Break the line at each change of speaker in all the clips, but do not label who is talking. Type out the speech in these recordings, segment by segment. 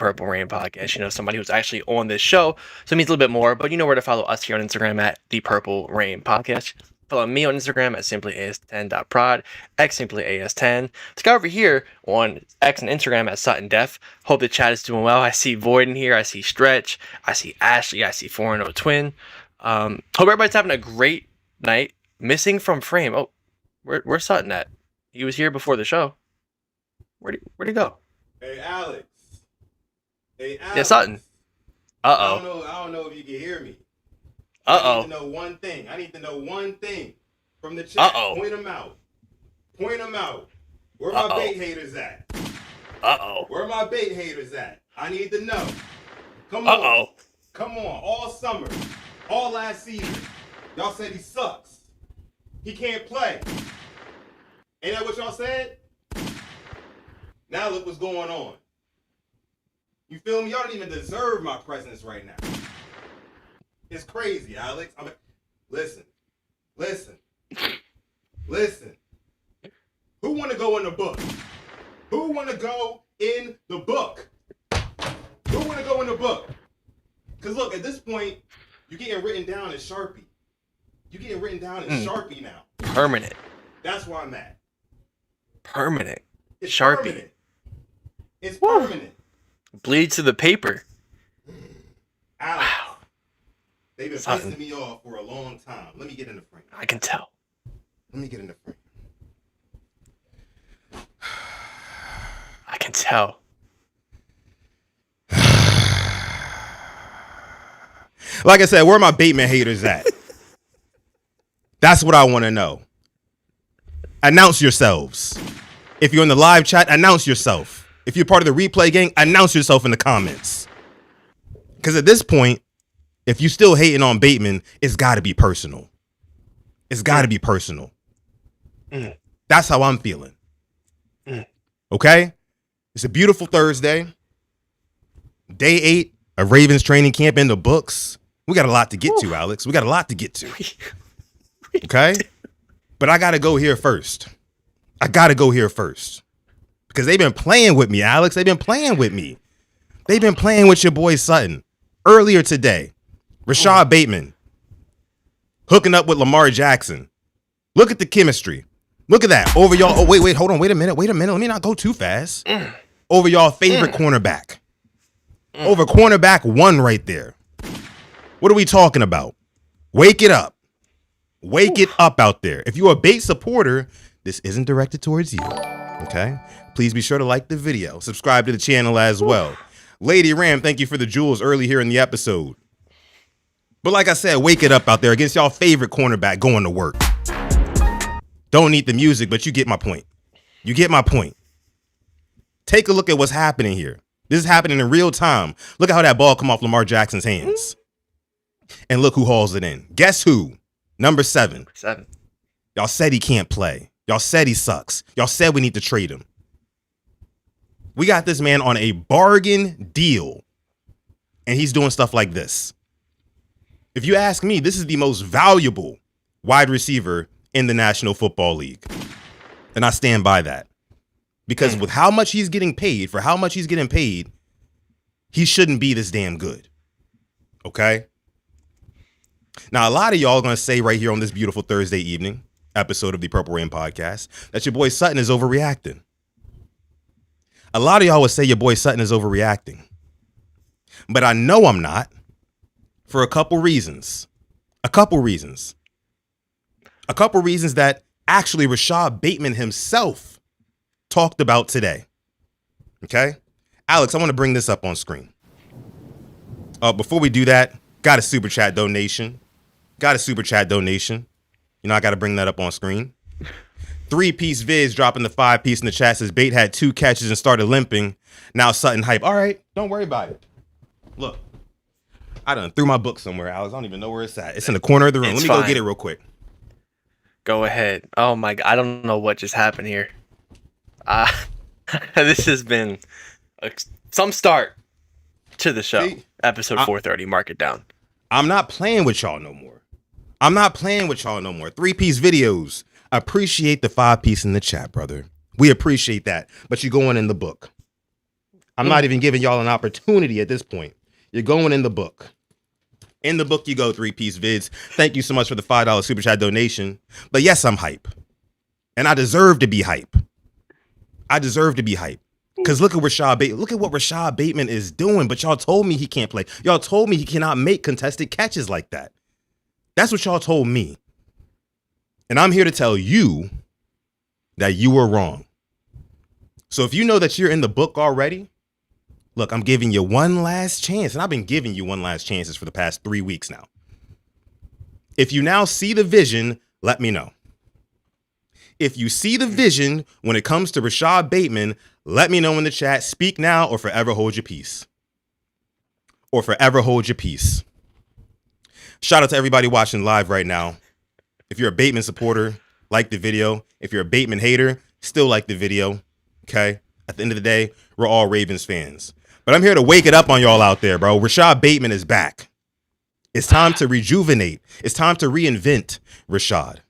Purple Rain podcast. You know, somebody who's actually on this show. So it means a little bit more. But you know where to follow us here on Instagram at the Purple Rain podcast. Follow me on Instagram at simplyas10.prod, X simplyas10. Let's go over here on X and Instagram at SuttonDef. Hope the chat is doing well. I see Void in here. I see Stretch. I see Ashley. I see 4-0 Twin. Hope everybody's having a great night. Missing from frame. Oh, where's Sutton at? He was here before the show. Where'd he go?
Hey, Alex.
Yeah, Sutton. Uh-oh.
I don't know if you can hear me.
Uh-oh.
I need to know one thing from the chat.
Uh-oh.
Point them out. Where my bait haters at?
Uh-oh.
Where my bait haters at? I need to know. Come on.
Uh-oh.
Come on. All summer. All last season. Y'all said he sucks. He can't play. Ain't that what y'all said? Now look what's going on. You feel me? Y'all don't even deserve my presence right now. It's crazy, Alex. Listen. Who want to go in the book? Who want to go in the book? Because look, at this point, you're getting written down as Sharpie. Sharpie now.
Permanent.
That's where I'm at.
Permanent.
It's
Sharpie.
Permanent. It's permanent.
Bleed to the paper.
Alex,
Wow.
they've been
Sutton.
pissing me off for a long time. Let me get in the frame.
I can tell.
Let me get in the frame.
I can tell.
Like I said, where are my Bateman haters at? That's what I want to know. Announce yourselves. If you're in the live chat, announce yourself. If you're part of the replay gang, announce yourself in the comments. Because at this point, if you still hating on Bateman, it's got to be personal.
Mm.
That's how I'm feeling.
Mm.
Okay? It's a beautiful Thursday. Day 8 of Ravens training camp in the books. We got a lot to get to, Alex. We got a lot to get to. Okay? But I got to go here first. Because they've been playing with me, Alex. They've been playing with me. They've been playing with your boy Sutton. Earlier today, Rashod Bateman hooking up with Lamar Jackson. Look at the chemistry. Look at that. Over y'all. Oh, wait, hold on. Wait a minute. Let me not go too fast. Over y'all favorite cornerback. Over cornerback 1 right there. What are we talking about? Wake it up. Wake it up out there. If you're a Bate supporter, this isn't directed towards you. Okay? Please be sure to like the video. Subscribe to the channel as well. Lady Ram, thank you for the jewels early here in the episode. But like I said, wake it up out there against y'all favorite cornerback going to work. Don't need the music, but you get my point. Take a look at what's happening here. This is happening in real time. Look at how that ball come off Lamar Jackson's hands. And look who hauls it in. Guess who? Number 7. Y'all said he can't play. Y'all said he sucks. Y'all said we need to trade him. We got this man on a bargain deal, and he's doing stuff like this. If you ask me, this is the most valuable wide receiver in the National Football League. And I stand by that. Because with how much he's getting paid, he shouldn't be this damn good. Okay? Now, a lot of y'all are going to say right here on this beautiful Thursday evening episode of the Purple Rain podcast that your boy Sutton is overreacting. A lot of y'all would say your boy Sutton is overreacting. But I know I'm not, for a couple reasons that actually Rashod Bateman himself talked about today. Okay? Alex, I want to bring this up on screen. Before we do that, got a super chat donation. You know, I got to bring that up on screen. 3-piece Viz dropping the 5-piece in the chat says Bate had 2 catches and started limping. Now Sutton hype. All right, don't worry about it. Look, I done threw my book somewhere, Alex. I don't even know where it's at. It's in the corner of the room. Let me go get it real quick.
Go ahead. Oh my God, I don't know what just happened here. This has been some start to the show.
See,
episode 430. Mark it down.
I'm not playing with y'all no more. 3-piece videos. Appreciate the 5-piece in the chat, brother. We appreciate that. But you're going in the book. I'm not even giving y'all an opportunity at this point. You're going in the book. In the book you go, 3-piece vids. Thank you so much for the $5 super chat donation. But yes, I'm hype. And I deserve to be hype. Because look at Rashod Bateman. Look at what Rashod Bateman is doing. But y'all told me he can't play. Y'all told me he cannot make contested catches like that. That's what y'all told me. And I'm here to tell you that you were wrong. So if you know that you're in the book already, look, I'm giving you one last chance. And I've been giving you one last chances for the past 3 weeks now. If you now see the vision, let me know. If you see the vision when it comes to Rashod Bateman, let me know in the chat. Speak now or forever hold your peace. Or forever hold your peace. Shout out to everybody watching live right now. If you're a Bateman supporter, like the video. If you're a Bateman hater, still like the video. Okay? At the end of the day, we're all Ravens fans. But I'm here to wake it up on y'all out there, bro. Rashod Bateman is back. It's time to rejuvenate. It's time to reinvent Rashod.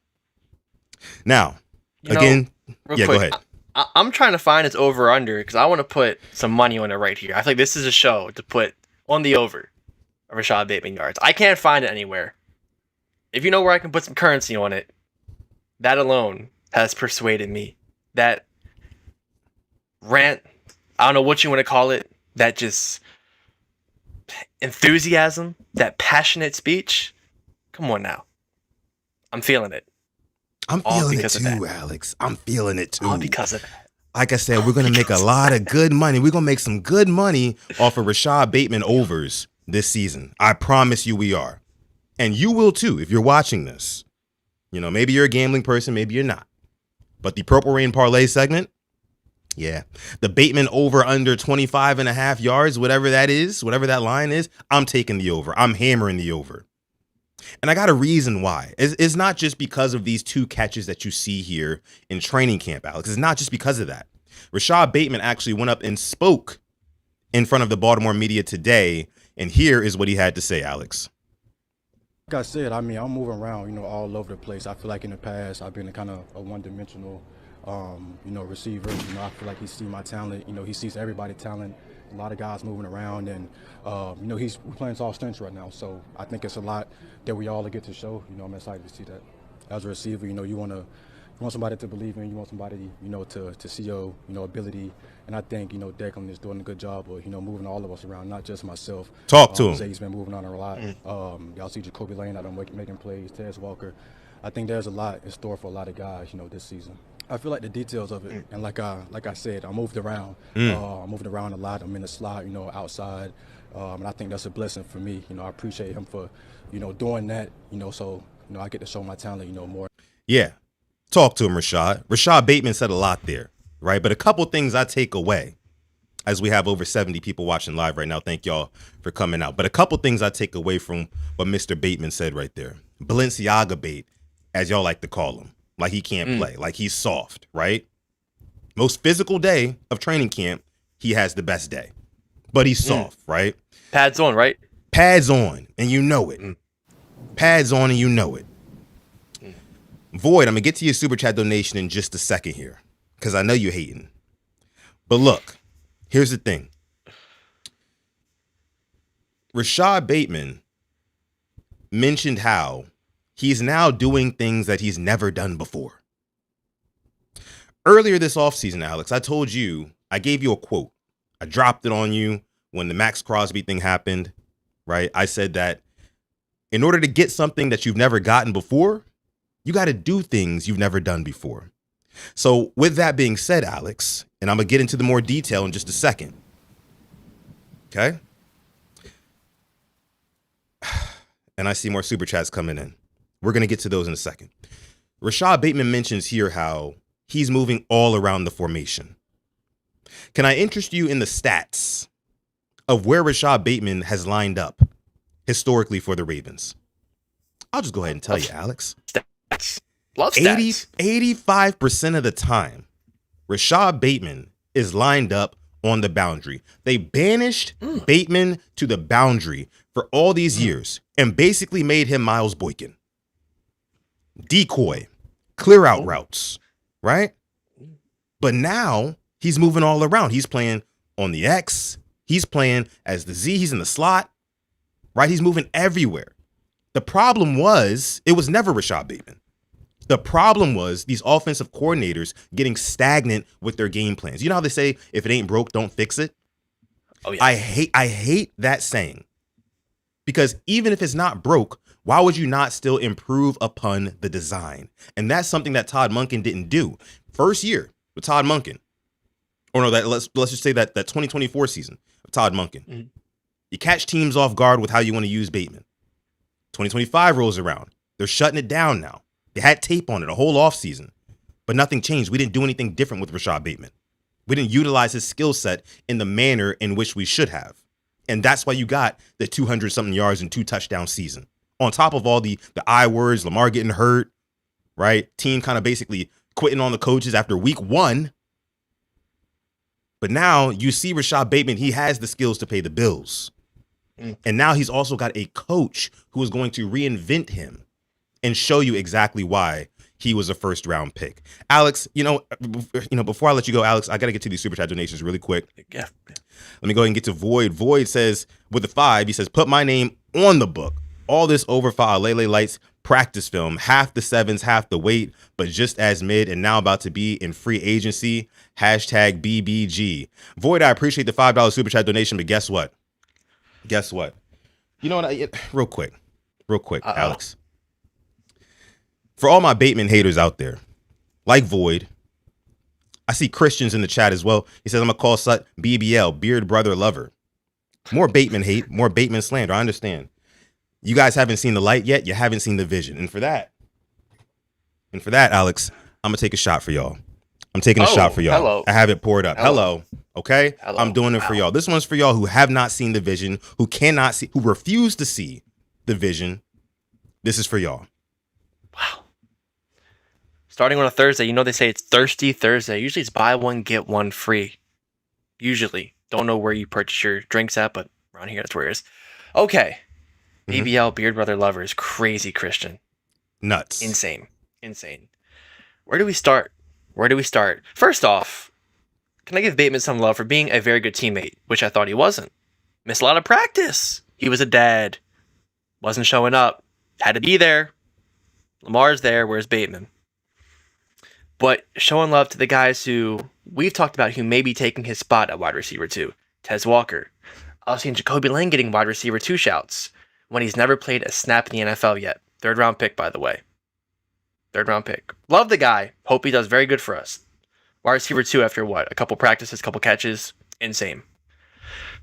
Now, again, yeah, go ahead.
I'm trying to find its over under because I want to put some money on it right here. I think this is a show to put on the over of Rashod Bateman yards. I can't find it anywhere. If you know where I can put some currency on it, that alone has persuaded me. That rant, I don't know what you want to call it, that just enthusiasm, that passionate speech. Come on now. I'm feeling it.
I'm feeling it too, Alex. I'm feeling it too.
All because of that.
Like I said, we're going to make a lot of good money. We're going to make some good money off of Rashod Bateman overs this season. I promise you we are. And you will too if you're watching this. You know, maybe you're a gambling person, maybe you're not. But the Purple Rain Parlay segment, yeah. The Bateman over under 25.5 yards, whatever that is, whatever that line is, I'm taking the over. I'm hammering the over. And I got a reason why. It's not just because of these 2 catches that you see here in training camp, Alex. It's not just because of that. Rashod Bateman actually went up and spoke in front of the Baltimore media today. And here is what he had to say, Alex.
Like I said, I mean, I'm moving around, all over the place. I feel like in the past, I've been kind of a one-dimensional, receiver. I feel like he sees my talent. He sees everybody's talent. A lot of guys moving around, and we're playing soft stance right now. So I think it's a lot that we all get to show. I'm excited to see that. As a receiver, you want somebody to believe in. You want somebody, to see your, ability. And I think, Declan is doing a good job of, moving all of us around, not just myself.
Talk to him.
Zay's been moving on a lot. Y'all see Jacoby Lane out there making plays. Tez Walker. I think there's a lot in store for a lot of guys, this season. I feel like the details of it, and like I said, I moved around. I moved around a lot. I'm in the slot, outside, and I think that's a blessing for me. I appreciate him for, doing that. So I get to show my talent, more.
Yeah, talk to him, Rashod. Rashod Bateman said a lot there, right? But a couple things I take away, as we have over 70 people watching live right now. Thank y'all for coming out. But a couple things I take away from what Mr. Bateman said right there. Balenciaga bait, as y'all like to call him. Like he can't play, like he's soft, right? Most physical day of training camp, he has the best day. But he's soft, right?
Pads on, right?
Pads on, and you know it. Pads on, and you know it. Void, I'm going to get to your super chat donation in just a second here, because I know you're hating. But look, here's the thing. Rashod Bateman mentioned how he's now doing things that he's never done before. Earlier this offseason, Alex, I told you, I gave you a quote. I dropped it on you when the Max Crosby thing happened, right? I said that in order to get something that you've never gotten before, you got to do things you've never done before. So with that being said, Alex, and I'm going to get into the more detail in just a second. Okay? And I see more super chats coming in. We're going to get to those in a second. Rashod Bateman mentions here how he's moving all around the formation. Can I interest you in the stats of where Rashod Bateman has lined up historically for the Ravens? I'll just go ahead and tell you, Alex.
Stats. Love stats.
85% of the time, Rashod Bateman is lined up on the boundary. They banished Bateman to the boundary for all these years and basically made him Miles Boykin. Decoy, clear out routes, right? But now he's moving all around. He's playing on the X. He's playing as the Z. He's in the slot, right? He's moving everywhere. The problem was, it was never Rashod Bateman. The problem was these offensive coordinators getting stagnant with their game plans. You know how they say, if it ain't broke, don't fix it?
Oh, yeah.
I hate that saying. Because even if it's not broke, why would you not still improve upon the design? And that's something that Todd Monken didn't do. First year with Todd Monken. Or no, let's just say that 2024 season of Todd Monken. Mm-hmm. You catch teams off guard with how you want to use Bateman. 2025 rolls around. They're shutting it down now. They had tape on it a whole offseason, but nothing changed. We didn't do anything different with Rashod Bateman. We didn't utilize his skill set in the manner in which we should have. And that's why you got the 200-something yards and 2 touchdown season. On top of all the I words, Lamar getting hurt, right? Team kind of basically quitting on the coaches after week 1. But now you see Rashod Bateman, he has the skills to pay the bills. And now he's also got a coach who is going to reinvent him and show you exactly why he was a first-round pick. Alex, before I let you go, Alex, I got to get to these Super Chat donations really quick.
Yeah.
Let me go ahead and get to Void. Void says, with the 5, he says, put my name on the book. All this overfile Lele Lights practice film, half the 7s, half the weight, but just as mid and now about to be in free agency. Hashtag BBG. Void, I appreciate the $5 Super Chat donation, but guess what? You know what? Real quick, Alex. For all my Bateman haters out there, like Void, I see Christians in the chat as well. He says, I'm going to call Sut BBL, Beard Brother Lover. More Bateman hate, more Bateman slander. I understand. You guys haven't seen the light yet. You haven't seen the vision. And for that, Alex, I'm going to take a shot for y'all. I'm taking a shot for y'all.
Hello.
I have it poured up. Hello. Okay?
Hello.
I'm doing it for y'all. This one's for y'all who have not seen the vision, who cannot see, who refuse to see the vision. This is for y'all.
Wow. Starting on a Thursday, they say it's Thirsty Thursday. Usually it's buy one, get one free. Usually. Don't know where you purchase your drinks at, but around here, that's where it is. Okay. BBL, Beard Brother Lovers, crazy Christian.
Nuts.
Insane. Where do we start? First off, can I give Bateman some love for being a very good teammate, which I thought he wasn't. Missed a lot of practice. He was a dad. Wasn't showing up. Had to be there. Lamar's there. Where's Bateman? But showing love to the guys who we've talked about who may be taking his spot at wide receiver 2. Tez Walker. I've seen Jacoby Lane getting wide receiver 2 shouts when he's never played a snap in the NFL yet. 3rd round pick, by the way. 3rd round pick. Love the guy. Hope he does very good for us. Wide receiver 2 after what? A couple practices, couple catches. Insane.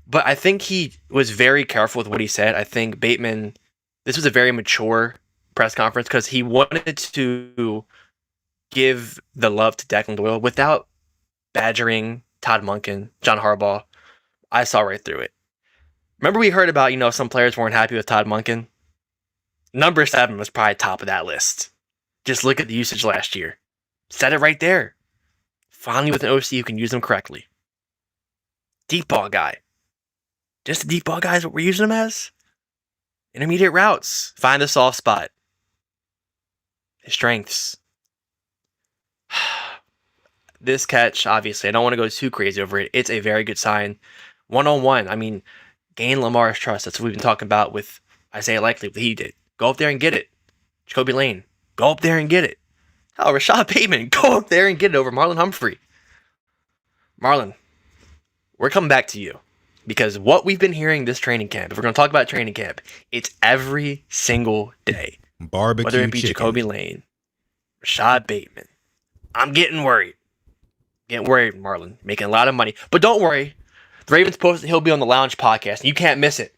But I think he was very careful with what he said. I think Bateman, this was a very mature press conference because he wanted to give the love to Declan Doyle without badgering Todd Monken, John Harbaugh. I saw right through it. Remember we heard about, some players weren't happy with Todd Monken? Number 7 was probably top of that list. Just look at the usage last year. Said it right there. Finally with an OC who can use them correctly. Deep ball guy. Just a deep ball guy is what we're using him as? Intermediate routes. Find a soft spot. His strengths. This catch, obviously, I don't want to go too crazy over it. It's a very good sign. 1-on-1. Gain Lamar's trust. That's what we've been talking about with Isaiah Likely, what he did. Go up there and get it. Jacoby Lane. Go up there and get it. Oh, Rashod Bateman. Go up there and get it over Marlon Humphrey. Marlon, we're coming back to you. Because what we've been hearing this training camp, if we're going to talk about training camp, it's every single day.
Barbecue
Whether it be
chicken.
Jacoby Lane, Rashod Bateman. I'm getting worried. Marlon. Making a lot of money. But don't worry. The Ravens posted he'll be on the Lounge podcast, and you can't miss it.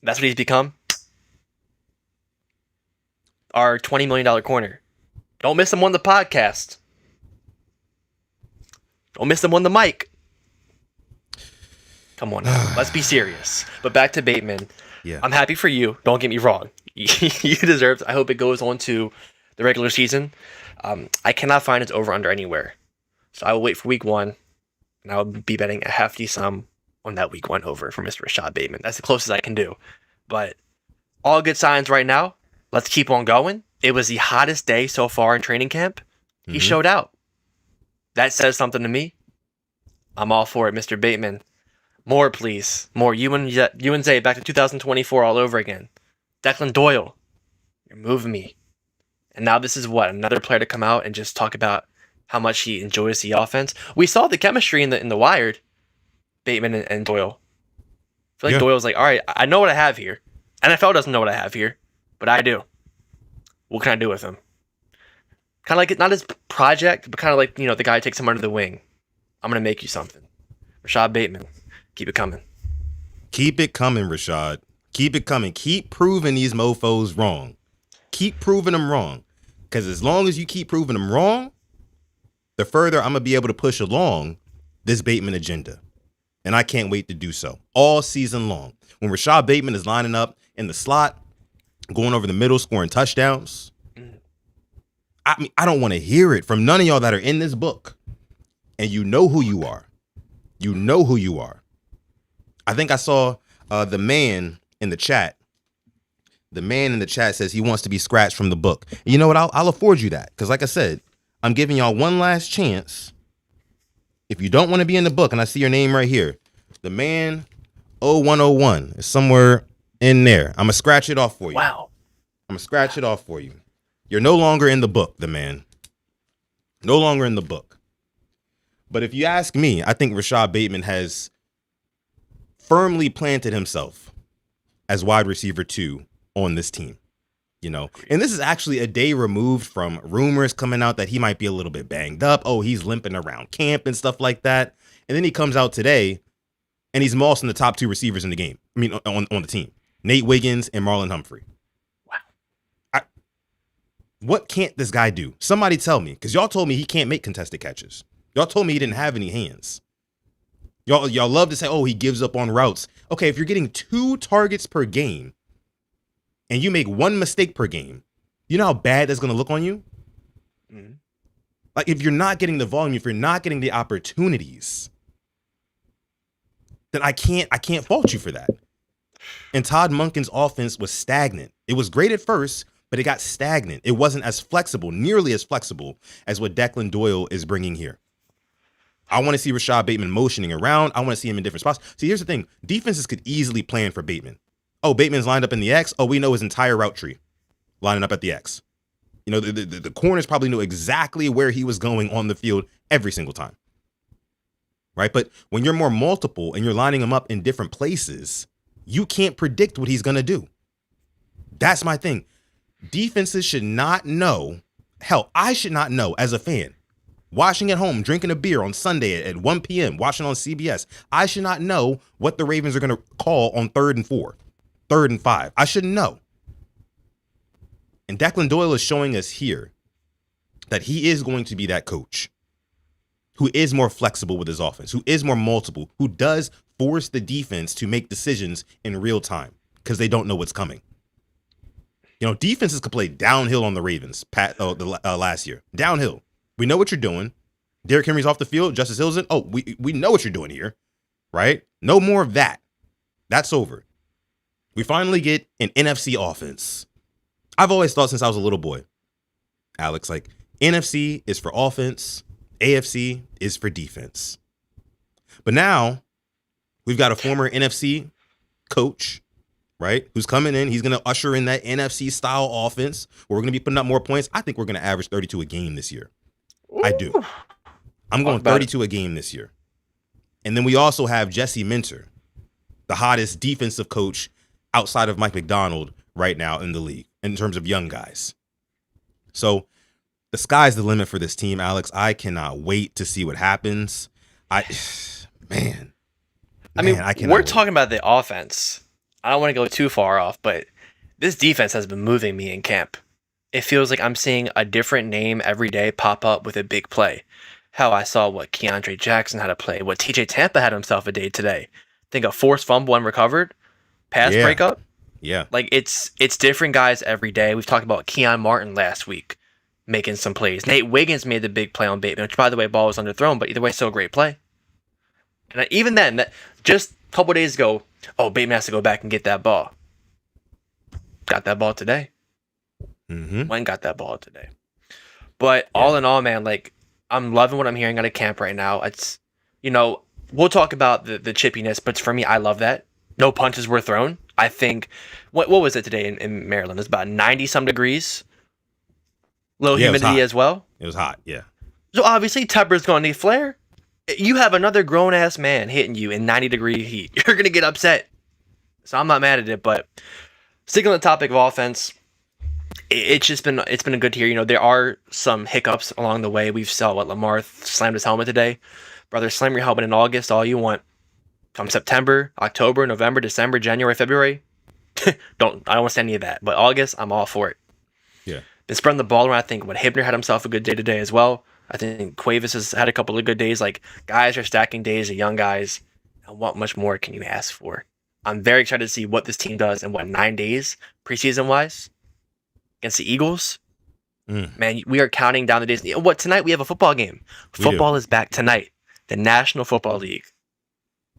That's what he's become. Our $20 million corner. Don't miss him on the podcast. Don't miss him on the mic. Come on now. Let's be serious. But back to Bateman.
Yeah.
I'm happy for you. Don't get me wrong. You deserve it. I hope it goes on to the regular season. I cannot find its over-under anywhere. So I will wait for week 1. And I will be betting a hefty sum on that week 1 over for Mr. Rashod Bateman. That's the closest I can do. But all good signs right now. Let's keep on going. It was the hottest day so far in training camp. He showed out. That says something to me. I'm all for it, Mr. Bateman. More, please. More. You and Zay back to 2024 all over again. Declan Doyle, you're moving me. And now this is what, another player to come out and just talk about how much he enjoys the offense. We saw the chemistry in the Wired, Bateman and Doyle. I feel like Doyle's like, all right, I know what I have here. NFL doesn't know what I have here, but I do. What can I do with him? Kind of like, not his project, but kind of like, the guy takes him under the wing. I'm going to make you something. Rashod Bateman, keep it coming.
Keep it coming, Rashod. Keep it coming. Keep proving these mofos wrong. Keep proving them wrong. Because as long as you keep proving them wrong, the further I'm going to be able to push along this Bateman agenda. And I can't wait to do so all season long. When Rashod Bateman is lining up in the slot, going over the middle, scoring touchdowns, I mean, I don't want to hear it from none of y'all that are in this book. And you know who you are. You know who you are. I think I saw the man in the chat. The man in the chat says he wants to be scratched from the book. You know what? I'll afford you that. Because like I said, I'm giving y'all one last chance. If you don't want to be in the book, and I see your name right here, the man 0101 is somewhere in there. I'm going to scratch it off for you.
Wow.
I'm going to scratch it off for you. You're no longer in the book, the man. No longer in the book. But if you ask me, I think Rashod Bateman has firmly planted himself as wide receiver 2 on this team. And this is actually a day removed from rumors coming out that he might be a little bit banged up. Oh, he's limping around camp and stuff like that. And then he comes out today and he's mossing the top 2 receivers in the game. I mean, on the team, Nate Wiggins and Marlon Humphrey. Wow. What can't this guy do? Somebody tell me, because y'all told me he can't make contested catches. Y'all told me he didn't have any hands. Y'all love to say, oh, he gives up on routes. Okay, if you're getting 2 targets per game and you make 1 mistake per game, you know how bad that's going to look on you? Mm-hmm. Like, if you're not getting the volume, if you're not getting the opportunities, then I can't fault you for that. And Todd Monken's offense was stagnant. It was great at first, but it got stagnant. It wasn't as flexible, nearly as flexible as what Declan Doyle is bringing here. I want to see Rashod Bateman motioning around. I want to see him in different spots. See, here's the thing. Defenses could easily plan for Bateman. Oh, Bateman's lined up in the X. Oh, we know his entire route tree lining up at the X. The corners probably knew exactly where he was going on the field every single time. Right? But when you're more multiple and you're lining him up in different places, you can't predict what he's going to do. That's my thing. Defenses should not know. Hell, I should not know as a fan. Watching at home, drinking a beer on Sunday at 1 p.m., watching on CBS. I should not know what the Ravens are going to call on 3rd and 4, 3rd and 5. I shouldn't know. And Declan Doyle is showing us here that he is going to be that coach who is more flexible with his offense, who is more multiple, who does force the defense to make decisions in real time because they don't know what's coming. Defenses could play downhill on the Ravens last year. Downhill. We know what you're doing. Derrick Henry's off the field. Justice Hill's in. Oh, we know what you're doing here, right? No more of that. That's over. We finally get an NFC offense. I've always thought since I was a little boy, Alex, like NFC is for offense, AFC is for defense. But now we've got a former NFC coach, right, who's coming in. He's going to usher in that NFC style offense where we're going to be putting up more points. I think we're going to average 32 a game this year. I do. I'm going 32 a game this year. And then we also have Jesse Minter, the hottest defensive coach outside of Mike McDonald right now in the league in terms of young guys. So the sky's the limit for this team, Alex. I cannot wait to see what happens. I mean,
we're talking about the offense. I don't want to go too far off, but this defense has been moving me in camp. It feels like I'm seeing a different name every day pop up with a big play. How I saw what Keandre Jackson had to play, what TJ Tampa had himself a day today. Think a forced fumble and recovered, pass breakup.
Yeah.
Like it's different guys every day. We've talked about Keon Martin last week making some plays. Nate Wiggins made the big play on Bateman, which by the way, ball was underthrown, but either way, still a great play. And even then, just a couple days ago, Bateman has to go back and get that ball. Got that ball today.
Mm-hmm.
Went got that ball today. But all in all, man, like I'm loving what I'm hearing out of camp right now. It's, we'll talk about the chippiness, but for me, I love that. No punches were thrown. I think, what was it today in Maryland? It's about 90 some degrees. Low
Yeah, it was
humidity
hot.
as well.
It was hot. Yeah.
So obviously Tepper's going to need flair. You have another grown ass man hitting you in 90-degree heat. You're going to get upset. So I'm not mad at it, but sticking on the topic of offense, it's been a good year. You know, there are some hiccups along the way. We've saw what Lamar slammed his helmet today. Brother, slam your helmet in August all you want. Come September, October, November, December, January, February. I don't want to see any of that. But August, I'm all for it.
Yeah.
Been spreading the ball around. I think what Hibner had himself a good day today as well. I think Cuevas has had a couple of good days. Like, guys are stacking days of young guys. And what much more can you ask for? I'm very excited to see what this team does in 9 days preseason wise against the Eagles. Man, we are counting down the days. What, tonight we have a football game. Football is back tonight. The National Football League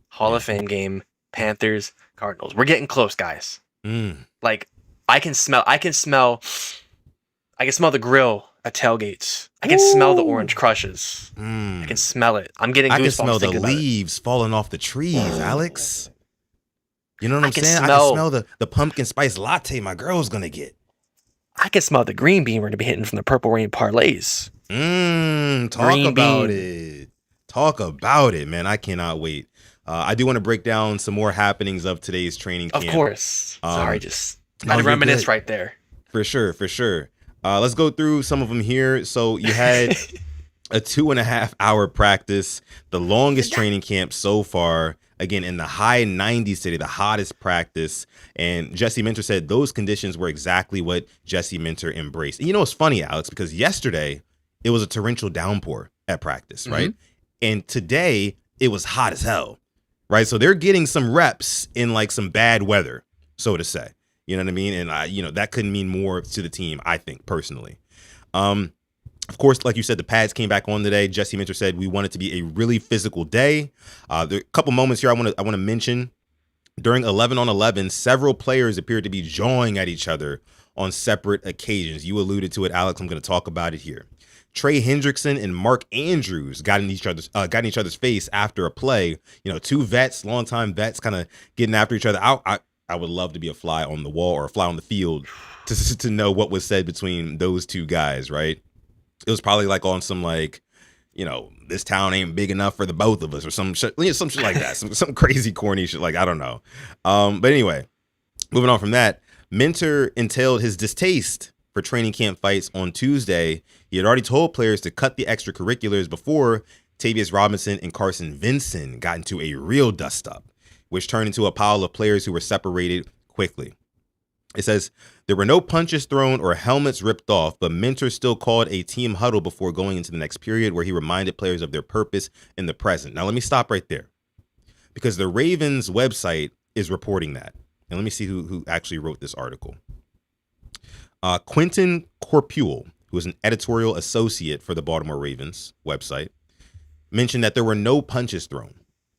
Hall of Fame game. Panthers, Cardinals. We're getting close, guys. Like, I can smell the grill at tailgates. I can smell the orange crushes. I can smell it. I'm getting goosebumps.
I can smell the
thinking about it.
leaves falling off the trees, Alex. You know what I'm saying? I
smell-
can smell the pumpkin spice latte my girl's gonna get.
I can smell the green bean we're going to be hitting from the Purple Rain parlays.
Talk
Green
about
bean.
it. Talk about it, man. I cannot wait. I do want to break down some more happenings of today's training camp.
Of course. Sorry, just
no,
I
you're
reminisce
good.
right there.
For sure. Let's go through some of them here. So you had a 2.5 hour practice, the longest training camp so far. Again, in the high 90s today, the hottest practice. And Jesse Minter said those conditions were exactly what Jesse Minter embraced. And you know, it's funny, Alex, because yesterday it was a torrential downpour at practice, right? And today it was hot as hell, right? So they're getting some reps in like some bad weather, so to say. You know what I mean? And that couldn't mean more to the team, I think, personally. Of course, like you said, the pads came back on today. Jesse Minter said we want it to be a really physical day. There are a couple moments here I want to mention. During 11-on-11, several players appeared to be jawing at each other on separate occasions. You alluded to it, Alex. I'm going to talk about it here. Trey Hendrickson and Mark Andrews got in each other's face after a play. You know, two vets, longtime vets, kind of getting after each other. I would love to be a fly on the wall or a fly on the field to know what was said between those two guys, right? It was probably like on some like, this town ain't big enough for the both of us or some shit like that. Some crazy corny shit. Like, I don't know. But anyway, moving on from that, Minter entailed his distaste for training camp fights on Tuesday. He had already told players to cut the extracurriculars before Tavius Robinson and Carson Vincent got into a real dust up, which turned into a pile of players who were separated quickly. It says there were no punches thrown or helmets ripped off, but Minter still called a team huddle before going into the next period where he reminded players of their purpose in the present. Now, let me stop right there because the Ravens website is reporting that. And let me see who actually wrote this article. Quentin Corpule, who is an editorial associate for the Baltimore Ravens website, mentioned that there were no punches thrown.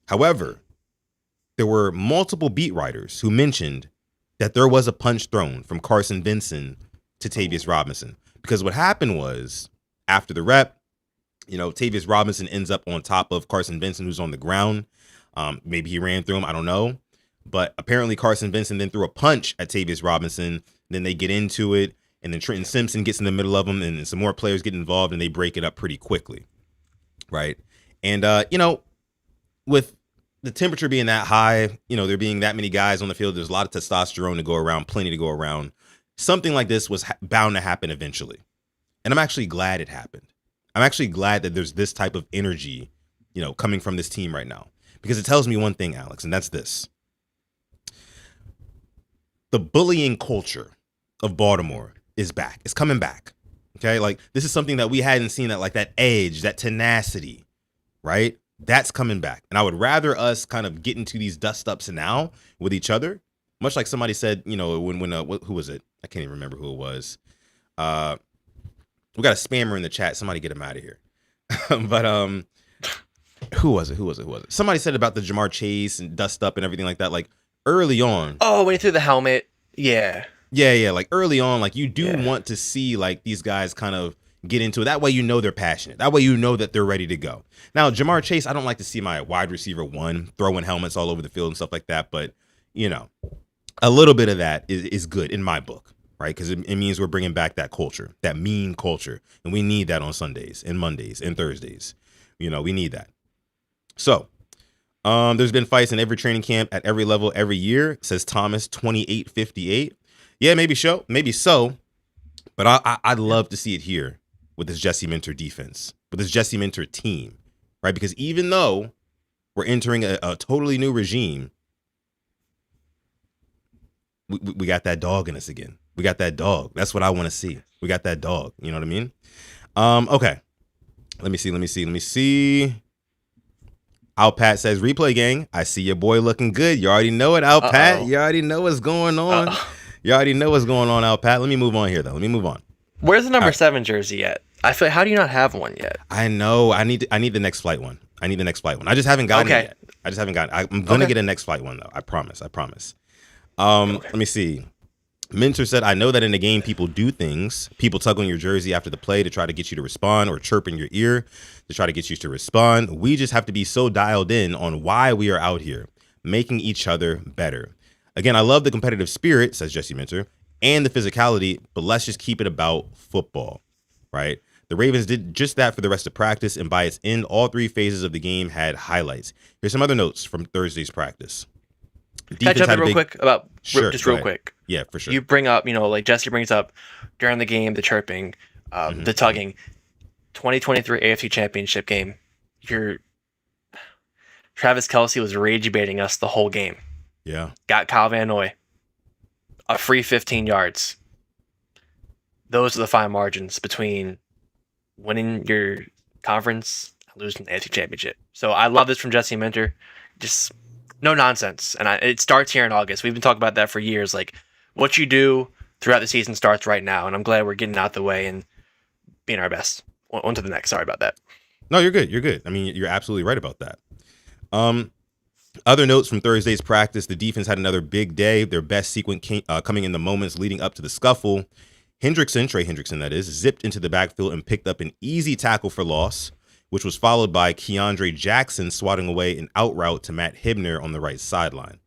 However, there were multiple beat writers who mentioned that there was a punch thrown from Carson Vincent to Tavius Robinson. Because what happened was, after the rep, Tavius Robinson ends up on top of Carson Vincent, who's on the ground. Maybe he ran through him, I don't know. But apparently Carson Vincent then threw a punch at Tavius Robinson. Then they get into it, and then Trenton Simpson gets in the middle of them, and some more players get involved, and they break it up pretty quickly, right? And, with the temperature being that high, there being that many guys on the field, there's a lot of testosterone to go around, plenty to go around. Something like this was bound to happen eventually. And I'm actually glad it happened. I'm actually glad that there's this type of energy, coming from this team right now. Because it tells me one thing, Alex, and that's this. The bullying culture of Baltimore is back. It's coming back. Okay? Like, this is something that we hadn't seen, that edge, that tenacity, right? That's coming back. And I would rather us kind of get into these dust ups now with each other, much like somebody said, when who was it? I can't even remember who it was. We got a spammer in the chat. Somebody get him out of here. But who was it? Somebody said about the Jamar Chase and dust up and everything like that. Like early on.
Oh, when he threw the helmet. Yeah.
Yeah. Like early on, like you do want to see like these guys kind of, get into it. That way you know they're passionate. That way you know that they're ready to go. Now, Jamar Chase, I don't like to see my wide receiver one throwing helmets all over the field and stuff like that, but, you know, a little bit of that is good in my book, right? Because it means we're bringing back that culture, that mean culture, and we need that on Sundays and Mondays and Thursdays. You know, we need that. So, there's been fights in every training camp at every level every year, says Thomas 2858. Yeah, maybe so. But I'd love to see it here with this Jesse Minter defense, with this Jesse Minter team, right? Because even though we're entering a totally new regime, we got that dog in us again. We got that dog. That's what I want to see. We got that dog. You know what I mean? Okay. Let me see. Al Pat says, replay gang, I see your boy looking good. You already know it, Al Pat. You already know what's going on. You already know what's going on, Al Pat. Let me move on here, though.
Where's the number 7 jersey at? I feel how do you not have one yet?
I know. I need the next flight one. I just haven't gotten it yet. I'm going to get a next flight one, though. I promise. Let me see. Minter said, I know that in the game, people do things. People tug on your jersey after the play to try to get you to respond, or chirp in your ear to try to get you to respond. We just have to be so dialed in on why we are out here, making each other better. Again, I love the competitive spirit, says Jesse Minter, and the physicality, but let's just keep it about football, right? The Ravens did just that for the rest of practice, and by its end, all 3 phases of the game had highlights. Here's some other notes from Thursday's practice.
Can I jump in real quick about real quick?
Yeah, for sure.
You bring up, like Jesse brings up during the game, the chirping, the tugging. 2023 AFC Championship game. Travis Kelce was rage baiting us the whole game.
Yeah.
Got Kyle Van Noy a free 15 yards. Those are the fine margins between winning your conference and losing the AFC Championship. So I love this from Jesse Minter. Just no nonsense. And it starts here in August. We've been talking about that for years. Like, what you do throughout the season starts right now. And I'm glad we're getting out the way and being our best. On to the next. Sorry about that.
No, you're good. I mean, you're absolutely right about that. Other notes from Thursday's practice, the defense had another big day. Their best sequence coming in the moments leading up to the scuffle. Trey Hendrickson, that is, zipped into the backfield and picked up an easy tackle for loss, which was followed by Keandre Jackson swatting away an out route to Matt Hibner on the right sideline.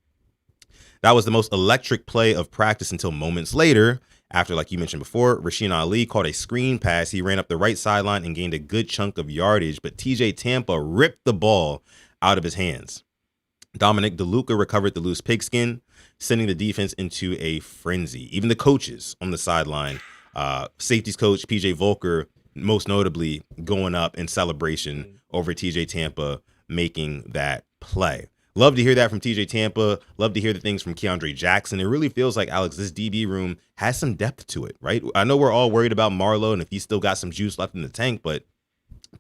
That was the most electric play of practice until moments later, after, like you mentioned before, Rasheen Ali caught a screen pass. He ran up the right sideline and gained a good chunk of yardage, but TJ Tampa ripped the ball out of his hands. Dominic DeLuca recovered the loose pigskin, sending the defense into a frenzy. Even the coaches on the sideline, safeties coach PJ Volker, most notably going up in celebration over TJ Tampa making that play. Love to hear that from TJ Tampa. Love to hear the things from Keandre Jackson. It really feels like, Alex, this DB room has some depth to it, right? I know we're all worried about Marlowe and if he's still got some juice left in the tank, but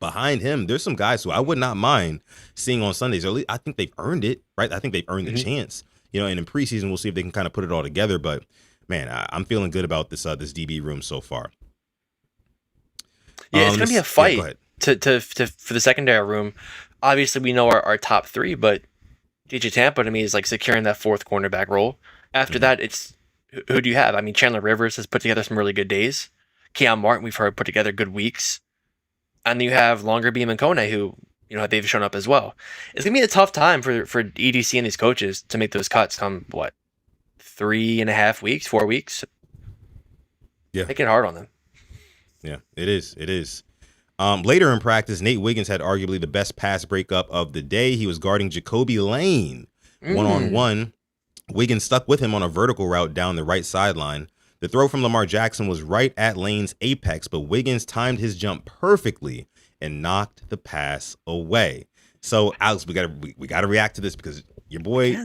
behind him, there's some guys who I would not mind seeing on Sundays. Or at least I think they've earned it, right? I think they've earned the chance, and in preseason, we'll see if they can kind of put it all together. But man, I'm feeling good about this DB room so far.
Yeah, it's gonna be a fight to for the secondary room. Obviously, we know our top 3, but DJ Tampa to me is like securing that 4th cornerback role. After that, it's who do you have? I mean, Chandler Rivers has put together some really good days. Keon Martin, we've heard, put together good weeks. And you have Longer Beam and Kone, who, they've shown up as well. It's going to be a tough time for EDC and these coaches to make those cuts come, 3.5 weeks, 4 weeks?
Yeah.
Making it hard on them.
Yeah, it is. Later in practice, Nate Wiggins had arguably the best pass breakup of the day. He was guarding Jacoby Lane one-on-one. Wiggins stuck with him on a vertical route down the right sideline. The throw from Lamar Jackson was right at Lane's apex, but Wiggins timed his jump perfectly and knocked the pass away. So, Alex, we got to react to this because your boy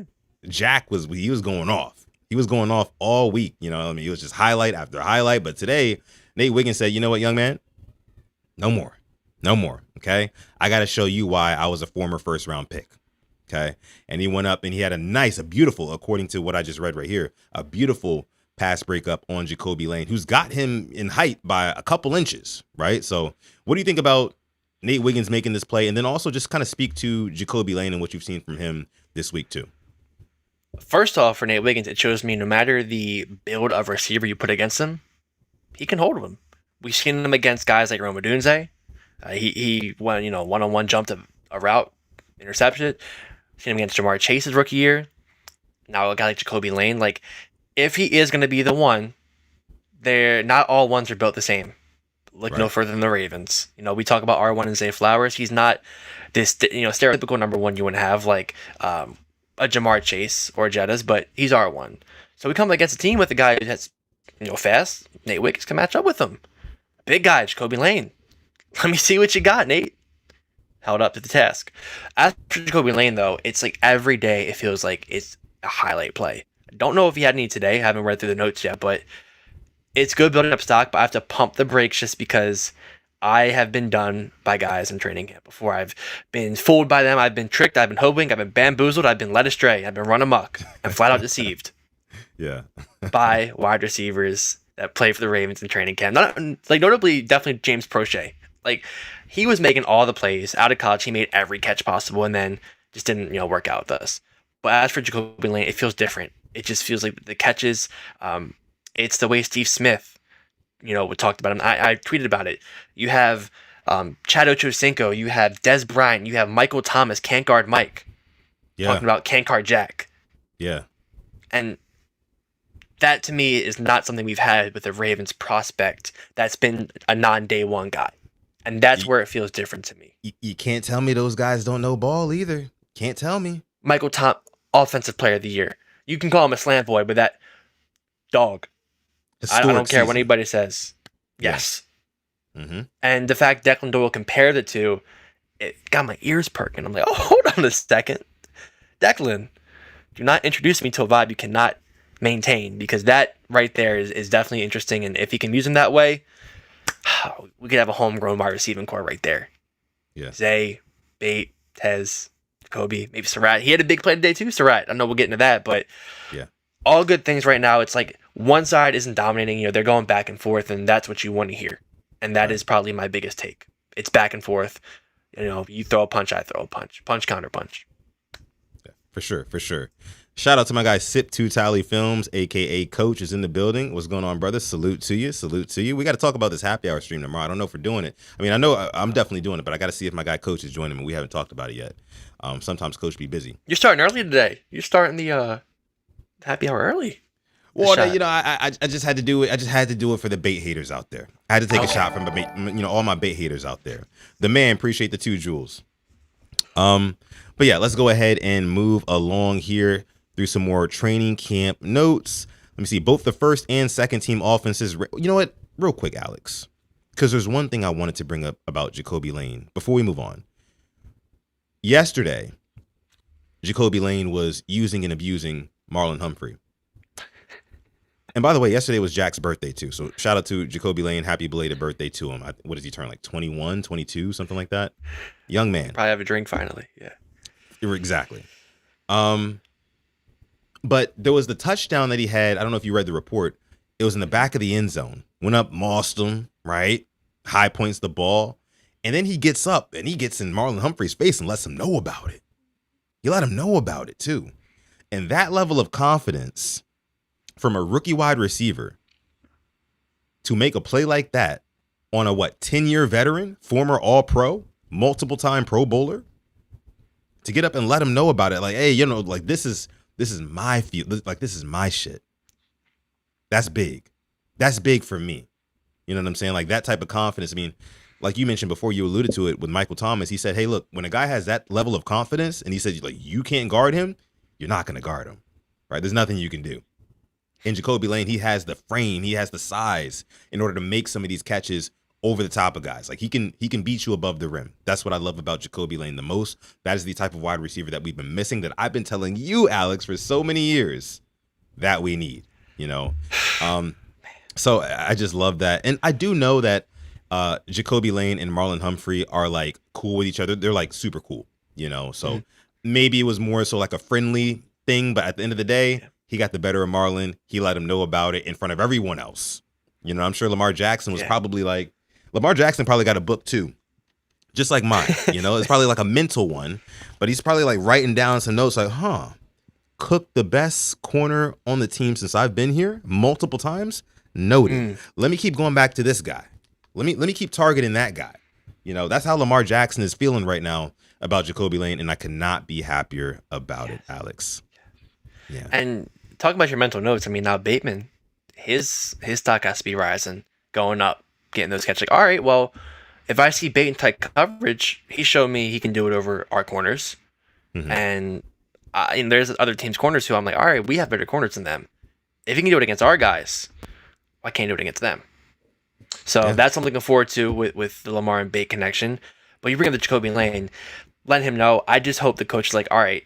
Jack was going off. He was going off all week. It was just highlight after highlight. But today, Nate Wiggins said, "You know what, young man? No more. Okay, I got to show you why I was a former 1st-round pick." Okay, and he went up and he had a beautiful, according to what I just read right here, a beautiful pass breakup on Jacoby Lane, who's got him in height by a couple inches, right? So what do you think about Nate Wiggins making this play? And then also just kind of speak to Jacoby Lane and what you've seen from him this week too.
First off, for Nate Wiggins, it shows me no matter the build of receiver you put against him, he can hold him. we've seen him against guys like Rome Odunze. He went, one-on-one jumped a route, intercepted. Seen him against Jamar Chase's rookie year. Now a guy like Jacoby Lane. Like, if he is going to be the one, they're not all ones are built the same. Look no further than the Ravens. We talk about R1 and Zay Flowers. He's not this, stereotypical number one you want to have like a Jamar Chase or Jettas, but he's R1. So we come against a team with a guy that's fast. Nate Wickens can match up with him. Big guy, Jacoby Lane. Let me see what you got, Nate. Held up to the task. As for Jacoby Lane, though, it's like every day it feels like it's a highlight play. I don't know if he had any today. I haven't read through the notes yet, but it's good building up stock, but I have to pump the brakes just because I have been done by guys in training camp before. I've been fooled by them. I've been tricked. I've been hoodwinked. I've been bamboozled. I've been led astray. I've been run amok and flat out deceived.
Yeah.
By wide receivers that play for the Ravens in training camp. Notably, definitely James Prochet. Like, he was making all the plays out of college. He made every catch possible and then just didn't, work out with us. But as for Jacoby Lane, it feels different. It just feels like the catches, it's the way Steve Smith, talked about him. I tweeted about it. You have Chad Ochocinco, you have Des Bryant, you have Michael Thomas, can't guard Mike.
Yeah.
Talking about can't guard Jack.
Yeah.
And that to me is not something we've had with the Ravens prospect that's been a non-day one guy. And that's where it feels different to me.
You can't tell me those guys don't know ball either. Can't tell me.
Michael Thomas, offensive player of the year. You can call him a slant boy, but that dog. I don't care what anybody says. Yes.
Yeah. Mm-hmm.
And the fact Declan Doyle compared the two, it got my ears perking. I'm like, oh, hold on a second. Declan, do not introduce me to a vibe you cannot maintain, because that right there is definitely interesting. And if he can use him that way, we could have a homegrown wide receiving core right there.
Yeah.
Zay, Bate, Tez, Jacoby, maybe Surratt. He had a big play today too, Surratt. I know we'll get into that, but
yeah,
all good things right now. It's like one side isn't dominating, they're going back and forth, and that's what you want to hear. And that is probably my biggest take. It's back and forth. You throw a punch, I throw a punch. Punch, counter punch.
Yeah, for sure. Shout out to my guy Sip 2 Tally Films, aka Coach, is in the building. What's going on, brother? Salute to you. We got to talk about this happy hour stream tomorrow. I don't know if we're doing it. I mean, I know I'm definitely doing it, but I got to see if my guy Coach is joining me. We haven't talked about it yet. Sometimes Coach be busy.
You're starting early today. You're starting the happy hour early.
Well, I just had to do it. I just had to do it for the bait haters out there. I had to take a shot from all my bait haters out there. The man, appreciate the 2 jewels. But yeah, let's go ahead and move along here through some more training camp notes. Let me see. Both the first and second team offenses. You know what? Real quick, Alex, because there's one thing I wanted to bring up about Jacoby Lane before we move on. Yesterday, Jacoby Lane was using and abusing Marlon Humphrey. And by the way, yesterday was Jack's birthday too. So shout out to Jacoby Lane. Happy belated birthday to him. What does he turn, like 21, 22, something like that? Young man.
Probably have a drink finally. Yeah.
Exactly. But there was the touchdown that he had. I don't know if you read the report. It was in the back of the end zone. Went up, mossed him, right? High points the ball. And then he gets up and he gets in Marlon Humphrey's face and lets him know about it. You let him know about it too. And that level of confidence from a rookie wide receiver to make a play like that on a 10-year veteran, former All-Pro, multiple time Pro Bowler, to get up and let him know about it. Like, hey, this is my field. Like, this is my shit. That's big. That's big for me. You know what I'm saying? Like, that type of confidence. I mean, like you mentioned before, you alluded to it with Michael Thomas. He said, hey, look, when a guy has that level of confidence and he said, like, you can't guard him, you're not going to guard him, right? There's nothing you can do. In Jacoby Lane, he has the frame, he has the size in order to make some of these catches over the top of guys. Like, he can beat you above the rim. That's what I love about Jacoby Lane the most. That is the type of wide receiver that we've been missing, that I've been telling you, Alex, for so many years that we need, So I just love that. And I do know that Jacoby Lane and Marlon Humphrey are like cool with each other. They're like super cool, so maybe it was more so like a friendly thing, but at the end of the day, he got the better of Marlon. He let him know about it in front of everyone else. I'm sure Lamar Jackson was probably like, Lamar Jackson probably got a book too, just like mine. It's probably like a mental one, but he's probably like writing down some notes like, Cook, the best corner on the team since I've been here multiple times. Noted. Let me keep going back to this guy. Let me keep targeting that guy. You know, that's how Lamar Jackson is feeling right now about Jacoby Lane, and I could not be happier about it, Alex. Yeah.
And talking about your mental notes, I mean, now Bateman, his stock has to be rising, going up, getting those catches. Like, all right, well, if I see Bateman type coverage, he showed me he can do it over our corners.
Mm-hmm.
And there's other teams' corners who I'm like, all right, we have better corners than them. If he can do it against our guys, why can't he do it against them? So that's something I'm looking forward to with the Lamar and Bate connection. But you bring up the Jacoby Lane, let him know. I just hope the coach is like, all right,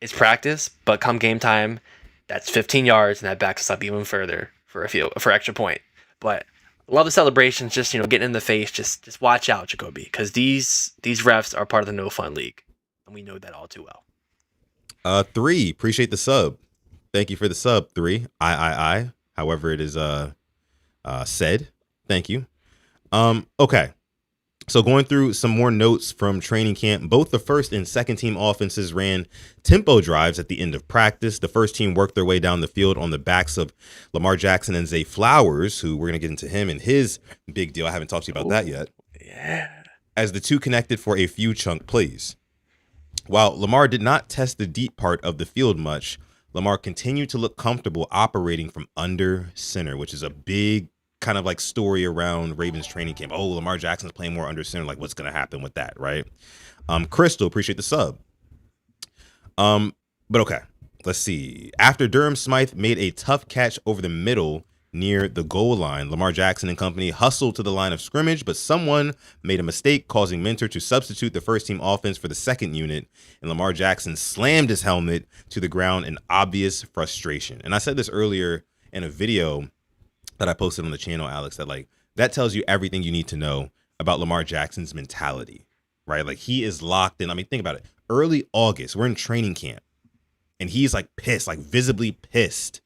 it's practice, but come game time, that's 15 yards, and that backs us up even further for extra point. But love the celebrations, just getting in the face. Just watch out, Jacoby, because these refs are part of the no fun league, and we know that all too well.
3, appreciate the sub. Thank you for the sub. 3, I. However it is said. Thank you. Okay. So going through some more notes from training camp, both the first and second team offenses ran tempo drives at the end of practice. The first team worked their way down the field on the backs of Lamar Jackson and Zay Flowers, who we're going to get into him and his big deal. I haven't talked to you about that yet.
Yeah.
As the two connected for a few chunk plays. While Lamar did not test the deep part of the field much, Lamar continued to look comfortable operating from under center, which is a big kind of like story around Ravens training camp. Oh, Lamar Jackson's playing more under center. Like, what's going to happen with that, right? Crystal, appreciate the sub. But okay, let's see. After Durham Smythe made a tough catch over the middle near the goal line, Lamar Jackson and company hustled to the line of scrimmage, but someone made a mistake, causing Mentor to substitute the first team offense for the second unit, and Lamar Jackson slammed his helmet to the ground in obvious frustration. And I said this earlier in a video that I posted on the channel, Alex, that like that tells you everything you need to know about Lamar Jackson's mentality, right? Like he is locked in. I mean, think about it. Early August, we're in training camp, and he's like pissed, like visibly pissed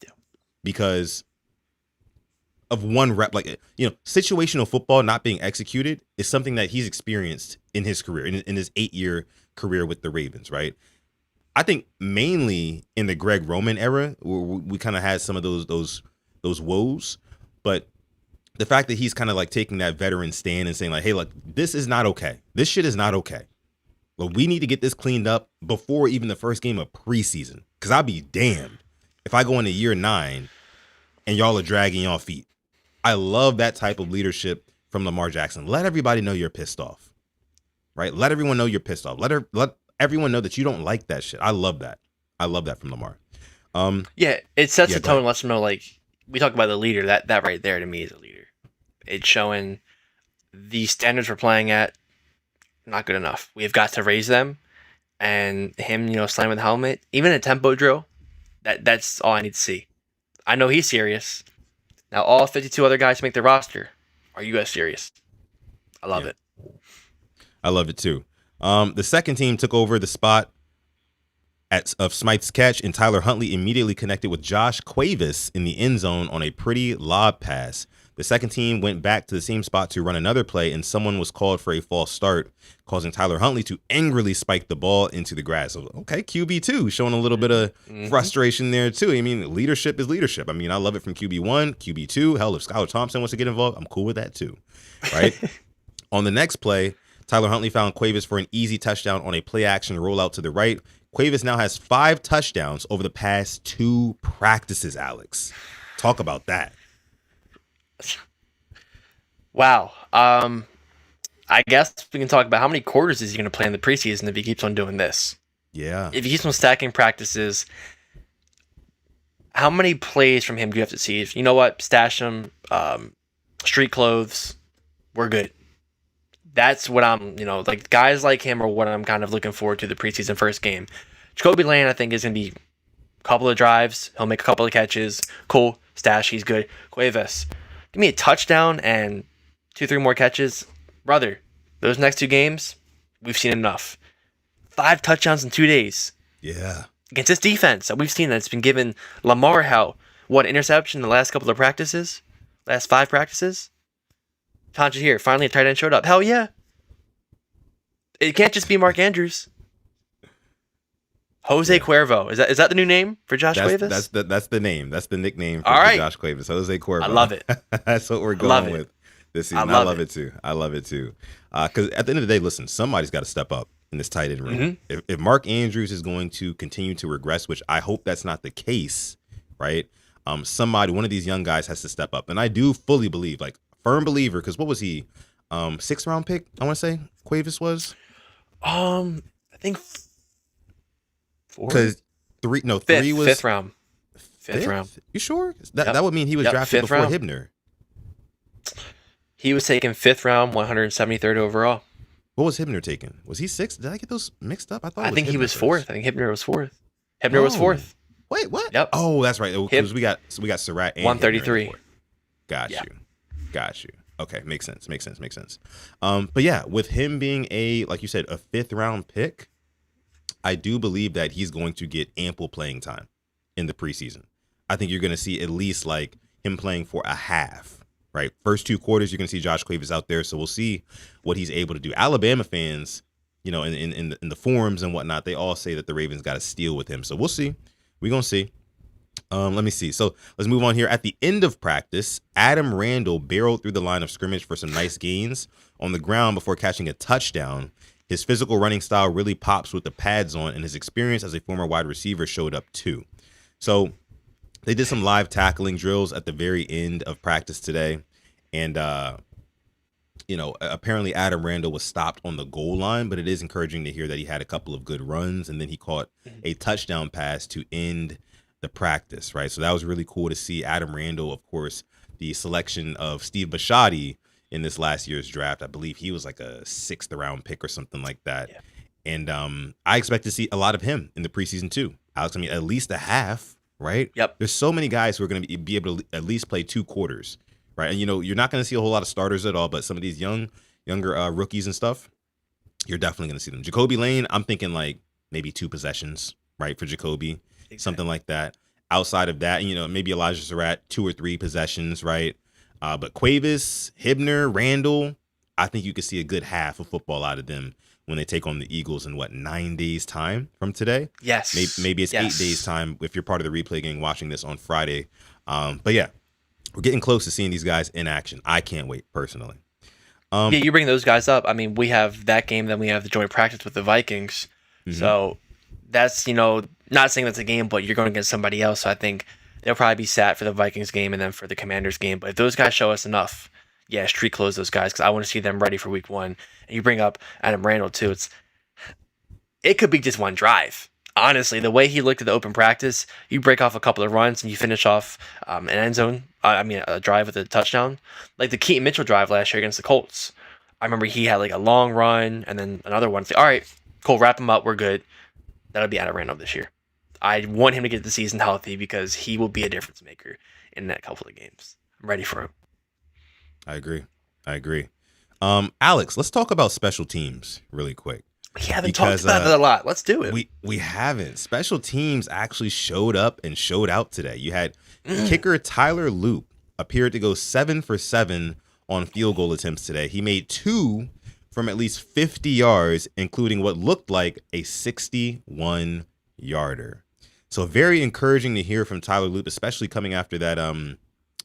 because of one rep. Like, situational football not being executed is something that he's experienced in his career, in his 8-year career with the Ravens, right? I think mainly in the Greg Roman era, we kind of had some of those woes. But the fact that he's kind of like taking that veteran stand and saying like, hey, look, this is not okay. This shit is not okay. Well, we need to get this cleaned up before even the first game of preseason. Because I'll be damned if I go into year 9 and y'all are dragging y'all feet. I love that type of leadership from Lamar Jackson. Let everybody know you're pissed off, right? Let everyone know you're pissed off. Let everyone know that you don't like that shit. I love that. I love that from Lamar.
It sets the tone and lets them know, like, we talk about the leader, that right there to me is a leader. It's showing the standards we're playing at, not good enough. We've got to raise them. And him, slamming the helmet, even a tempo drill, that's all I need to see. I know he's serious. Now, all 52 other guys make the roster. Are you guys serious? I love it.
I love it too. The second team took over the spot of Smythe's catch, and Tyler Huntley immediately connected with Josh Cuevas in the end zone on a pretty lob pass. The second team went back to the same spot to run another play, and someone was called for a false start, causing Tyler Huntley to angrily spike the ball into the grass. So, okay, QB2 showing a little bit of frustration there too. I mean, leadership is leadership. I mean, I love it from QB1, QB2. Hell, if Skylar Thompson wants to get involved, I'm cool with that too, right? On the next play, Tyler Huntley found Cuevas for an easy touchdown on a play-action rollout to the right. Cuevas now has 5 touchdowns over the past 2 practices, Alex. Talk about that.
Wow. I guess we can talk about how many quarters is he going to play in the preseason if he keeps on doing this.
Yeah.
If he keeps on stacking practices, how many plays from him do you have to see? If you know what, stash him, street clothes, we're good. That's what I'm, like guys like him are what I'm kind of looking forward to the preseason first game. Jacoby Lane, I think, is going to be a couple of drives. He'll make a couple of catches. Cool. Stash, he's good. Cuevas, give me a touchdown and 2-3 more catches. Brother, those next 2 games, we've seen enough. 5 touchdowns in 2 days.
Yeah.
Against this defense that we've seen that's been giving Lamar interception in the last couple of practices? Last 5 practices? Tanja here. Finally, a tight end showed up. Hell yeah. It can't just be Mark Andrews. Jose Cuervo. Is that the new name for Josh Cuevas?
That's the name. That's the nickname for
Josh
Cuevas. Jose Cuervo.
I love it.
That's what we're going with. this season. I love it too. I love it too. Because at the end of the day, listen, somebody's got to step up in this tight end room.
Mm-hmm.
If Mark Andrews is going to continue to regress, which I hope that's not the case, right? One of these young guys has to step up. And I do fully believe, like, firm believer, because what was he? 6th round pick, I want to say, Cuevas was?
I think 4.
Because three was
5th round. 5th round.
You sure? That would mean he was drafted before round. Hibner.
He was taken 5th round, 173rd overall.
What was Hibner taken? Was he 6th? Did I get those mixed up?
I think he was 4th. I think Hibner was 4th. Hibner was 4th.
Wait, what?
Yep.
Oh, that's right. Because we got Surratt and
133.
Got you. Okay, makes sense. But yeah, with him being like you said, a 5th round pick, I do believe that he's going to get ample playing time in the preseason. I think you're going to see at least like him playing for a half, right? First 2 quarters, you're going to see Josh Cuevas out there. So we'll see what he's able to do. Alabama fans, in the forums and whatnot, they all say that the Ravens got to steal with him. So we'll see. We're going to see. Let me see. So let's move on here. At the end of practice, Adam Randall barreled through the line of scrimmage for some nice gains on the ground before catching a touchdown. His physical running style really pops with the pads on, and his experience as a former wide receiver showed up too. So they did some live tackling drills at the very end of practice today. And, apparently Adam Randall was stopped on the goal line, but it is encouraging to hear that he had a couple of good runs, and then he caught a touchdown pass to end the practice, right? So that was really cool to see. Adam Randall, of course, the selection of Steve Bisciotti in this last year's draft. I believe he was like a 6th round pick or something like that. Yeah. And I expect to see a lot of him in the preseason too. Alex, I mean, at least a half, right?
Yep. There's
so many guys who are going to be able to at least play 2 quarters, right? And, you're not going to see a whole lot of starters at all, but some of these younger rookies and stuff, you're definitely going to see them. Jacoby Lane, I'm thinking like maybe 2 possessions, right, for Jacoby. Exactly. Something like that. Outside of that, maybe Elijah Surratt, 2 or 3 possessions, right? But Cuevas, Hibner, Randall, I think you could see a good half of football out of them when they take on the Eagles in 9 days time from today?
Yes.
Maybe it's 8 days time if you're part of the replay gang watching this on Friday. But yeah, we're getting close to seeing these guys in action. I can't wait personally.
Yeah, you bring those guys up. I mean, we have that game, then we have the joint practice with the Vikings. Mm-hmm. So that's, not saying that's a game, but you're going against somebody else. So I think they'll probably be sat for the Vikings game and then for the Commanders game. But if those guys show us enough, yeah, street close those guys because I want to see them ready for week 1. And you bring up Adam Randall too. It could be just one drive. Honestly, the way he looked at the open practice, you break off a couple of runs and you finish off an end zone. A drive with a touchdown, like the Keaton Mitchell drive last year against the Colts. I remember he had like a long run and then another one. It's like, all right, cool, wrap him up, we're good. That'll be Adam Randall this year. I want him to get the season healthy because he will be a difference maker in that couple of games. I'm ready for him.
I agree. Alex, let's talk about special teams really quick.
We haven't talked about it a lot. Let's do it.
We haven't. Special teams actually showed up and showed out today. You had kicker Tyler Loop appeared to go 7 for 7 on field goal attempts today. He made 2 from at least 50 yards, including what looked like a 61-yarder. So very encouraging to hear from Tyler Loop, especially coming after that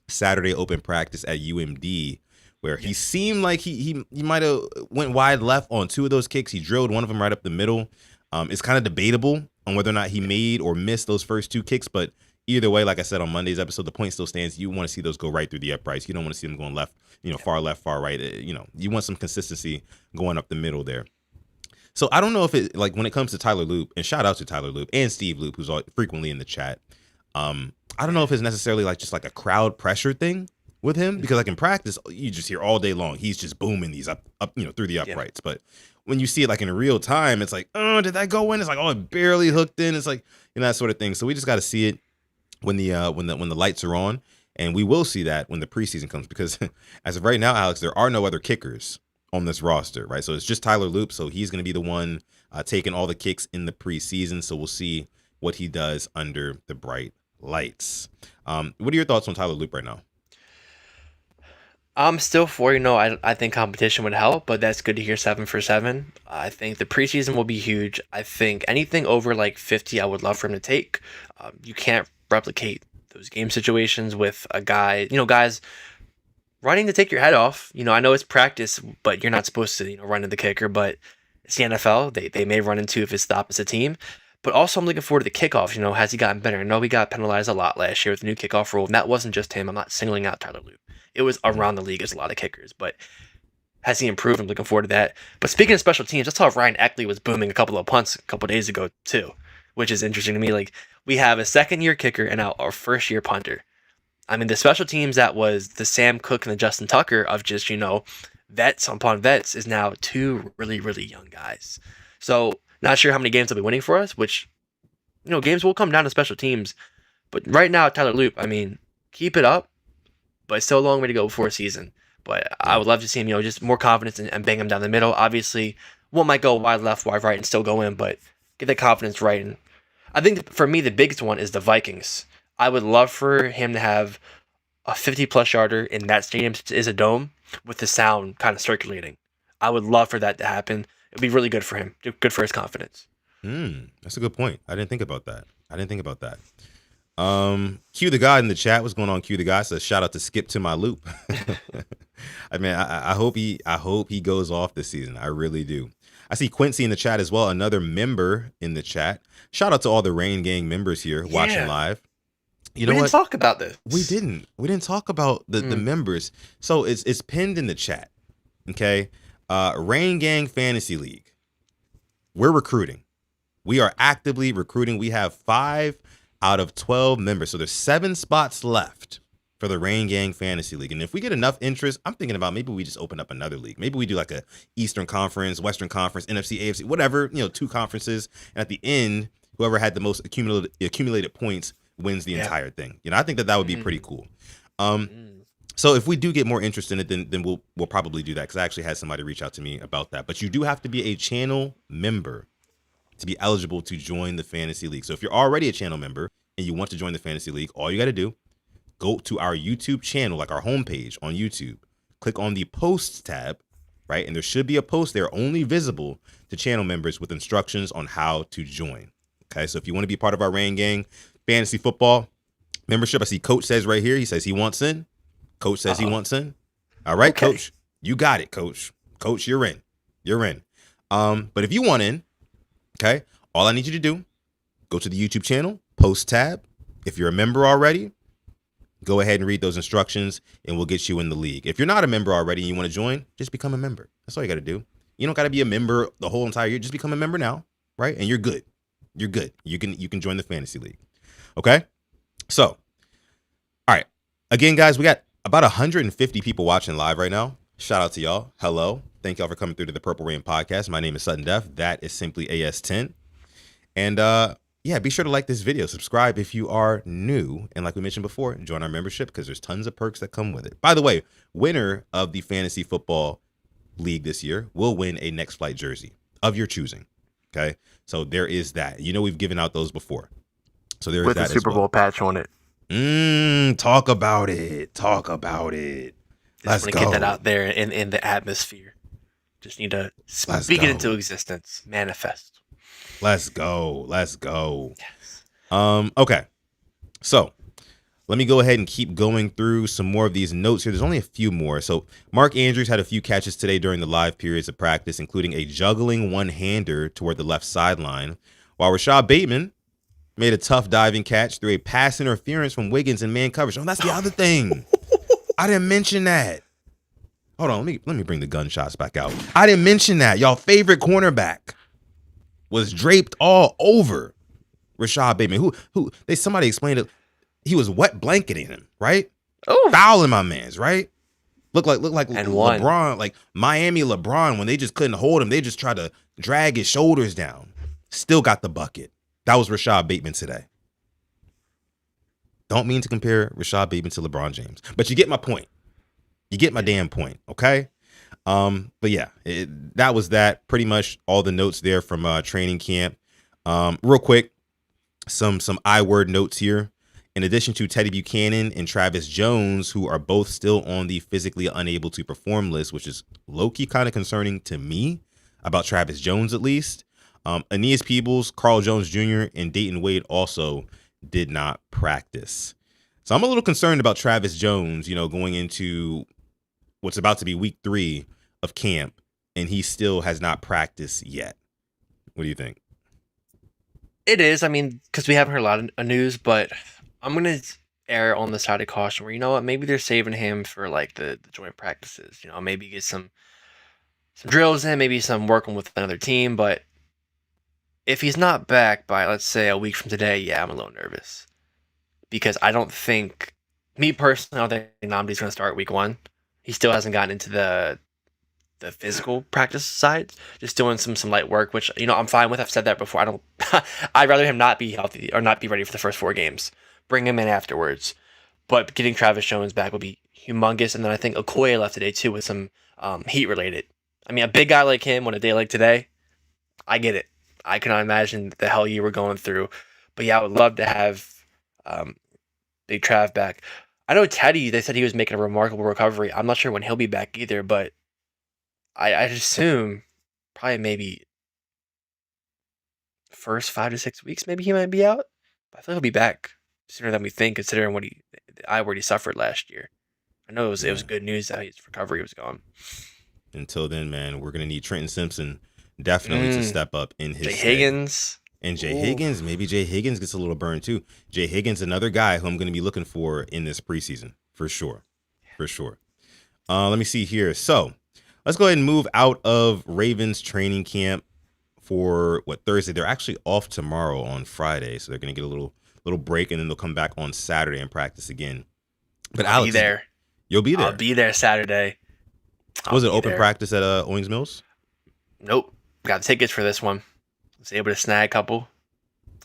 Saturday open practice at UMD, where he seemed like he might have went wide left on 2 of those kicks. He drilled one of them right up the middle. It's kind of debatable on whether or not he made or missed those first 2 kicks, but either way, like I said on Monday's episode, the point still stands. You want to see those go right through the uprights. You don't want to see them going left, far left, far right. You want some consistency going up the middle there. So I don't know if it, like when it comes to Tyler Loop, and shout out to Tyler Loop and Steve Loop, who's frequently in the chat. I don't know if it's necessarily like just like a crowd pressure thing with him, because like in practice, you just hear all day long, he's just booming these up through the uprights. Yeah. But when you see it like in real time, it's like, oh, did that go in? It's like, oh, it barely hooked in. It's like, that sort of thing. So we just got to see it when the lights are on, and we will see that when the preseason comes, because as of right now, Alex, there are no other kickers on this roster, right? So it's just Tyler Loop, so he's going to be the one taking all the kicks in the preseason. So we'll see what he does under the bright lights. What are your thoughts on Tyler Loop right now?
I'm still for, I think competition would help, but that's good to hear 7 for 7. I think the preseason will be huge. I think anything over like 50, I would love for him to take. You can't replicate those game situations with a guy, guys running to take your head off. I know it's practice, but you're not supposed to, run into the kicker, but it's the NFL. They may run into if it's the opposite team. But also I'm looking forward to the kickoff. Has he gotten better? I know he got penalized a lot last year with the new kickoff rule, and that wasn't just him. I'm not singling out Tyler Loop. It was around the league as a lot of kickers, but has he improved? I'm looking forward to that. But speaking of special teams, I saw Ryan Eckley was booming a couple of punts a couple of days ago too, which is interesting to me. Like, we have a second-year kicker and now our first-year punter. I mean, the special teams that was the Sam Cook and the Justin Tucker of just, vets upon vets is now two really, really young guys. So not sure how many games they'll be winning for us, which, games will come down to special teams. But right now, Tyler Loop, I mean, keep it up, but it's still a long way to go before season. But I would love to see him, just more confidence and bang him down the middle. Obviously, one might go wide left, wide right, and still go in, but get that confidence right. And I think for me, the biggest one is the Vikings. I would love for him to have a 50-plus yarder in that stadium. It is a dome with the sound kind of circulating. I would love for that to happen. It'd be really good for him. Good for his confidence.
That's a good point. I didn't think about that. Q the guy in the chat. What's going on, Q the guy? Says shout out to Skip to my loop. I mean, I hope he goes off this season. I really do. I see Quincy in the chat as well, another member in the chat. Shout out to all the Rain Gang members here watching live. You know
we didn't talk about this.
We didn't talk about the members. So it's pinned in the chat. Okay. Rain Gang Fantasy League. We're recruiting. We are actively recruiting. We have 5 out of 12 members. So there's 7 spots left for the Rain Gang Fantasy League. And if we get enough interest, I'm thinking about maybe we just open up another league. Maybe we do like a Eastern Conference, Western Conference, NFC, AFC, whatever, 2 conferences. And at the end, whoever had the most accumulated points wins the entire thing. I think that would be pretty cool. So if we do get more interest in it, then we'll probably do that, because I actually had somebody reach out to me about that. But you do have to be a channel member to be eligible to join the fantasy league. So if you're already a channel member and you want to join the fantasy league, all you got to do, go to our YouTube channel, like our homepage on YouTube, click on the posts tab, right? And there should be a post there only visible to channel members with instructions on how to join. Okay, so if you want to be part of our Rain Gang fantasy football membership, I see Coach says right here, he says he wants in. Coach says he wants in. All right, okay. Coach, you got it, Coach. Coach, you're in. But if you want in, okay, all I need you to do, go to the YouTube channel, post tab. If you're a member already, go ahead and read those instructions and we'll get you in the league. If you're not a member already and you want to join, just become a member. That's all you got to do. You don't got to be a member the whole entire year. Just become a member now, right? And you're good. You can join the fantasy league. Okay? So, all right. Again, guys, we got about 150 people watching live right now. Shout out to y'all. Hello. Thank y'all for coming through to the Purple Rain podcast. My name is Sutton Def. That is simply AS10. And be sure to like this video. Subscribe if you are new. And like we mentioned before, join our membership because there's tons of perks that come with it. By the way, winner of the fantasy football league this year will win a Next Flight jersey of your choosing. Okay? So there is that. We've given out those before. So there is
with
that
the Super Bowl patch on it.
Talk about it.
Let's want to get that out there in the atmosphere. Just need to speak it into existence. Manifest.
Let's go.
Yes.
Okay. So let me go ahead and keep going through some more of these notes here. There's only a few more. So Mark Andrews had a few catches today during the live periods of practice, including a juggling one-hander toward the left sideline, while Rashod Bateman made a tough diving catch through a pass interference from Wiggins in man coverage. Oh, that's the other thing. I didn't mention that. Hold on, let me bring the gunshots back out. I didn't mention that. Y'all favorite cornerback was draped all over Rashod Bateman. Somebody explained it. He was wet blanketing him, right?
Oh,
fouling my man's, right? Look like
and
LeBron, like Miami LeBron, when they just couldn't hold him, they just tried to drag his shoulders down. Still got the bucket. That was Rashod Bateman today. Don't mean to compare Rashod Bateman to LeBron James, but you get my point. You get my damn point, okay? But yeah, that was that. Pretty much all the notes there from training camp. Real quick, some I-word notes here. In addition to Teddy Buchanan and Travis Jones, who are both still on the physically unable to perform list, which is low-key kind of concerning to me about Travis Jones at least. Aeneas Peebles, Carl Jones Jr., and Dayton Wade also did not practice. So I'm a little concerned about Travis Jones, going into what's about to be week 3 of camp, and he still has not practiced yet. What do you think?
It is. I mean, because we haven't heard a lot of news, but I'm gonna err on the side of caution. Where, you know what, maybe they're saving him for like the joint practices. You know, maybe get some drills in, maybe some working with another team. But if he's not back by, let's say, a week from today, yeah, I'm a little nervous because I don't think, me personally, I don't think Nnamdi's going to start week 1. He still hasn't gotten into the physical practice side, just doing some light work, which, you know, I'm fine with. I've said that before. I don't. I'd rather him not be healthy or not be ready for the first 4 games. Bring him in afterwards. But getting Travis Jones back would be humongous. And then I think Okoye left today too with some heat related. I mean, a big guy like him on a day like today, I get it. I cannot imagine the hell you were going through. But yeah, I would love to have Big Trav back. I know Teddy, they said he was making a remarkable recovery. I'm not sure when he'll be back either, but I'd assume probably maybe first 5 to 6 weeks, maybe he might be out. But I feel like he'll be back sooner than we think, considering what he suffered last year. I know it was good news that his recovery was gone.
Until then, man, we're gonna need Trenton Simpson definitely to step up in his
Jay
stead.
Higgins.
And Jay Higgins, maybe Jay Higgins gets a little burned too. Jay Higgins, another guy who I'm going to be looking for in this preseason, for sure. For sure. Let me see here. So let's go ahead and move out of Ravens training camp for Thursday. They're actually off tomorrow on Friday, so they're going to get a little break, and then they'll come back on Saturday and practice again. But
I'll
Alex,
be there.
You'll be there.
I'll be there Saturday.
Was it open practice at Owings Mills?
Nope. Got tickets for this one. Was able to snag a couple,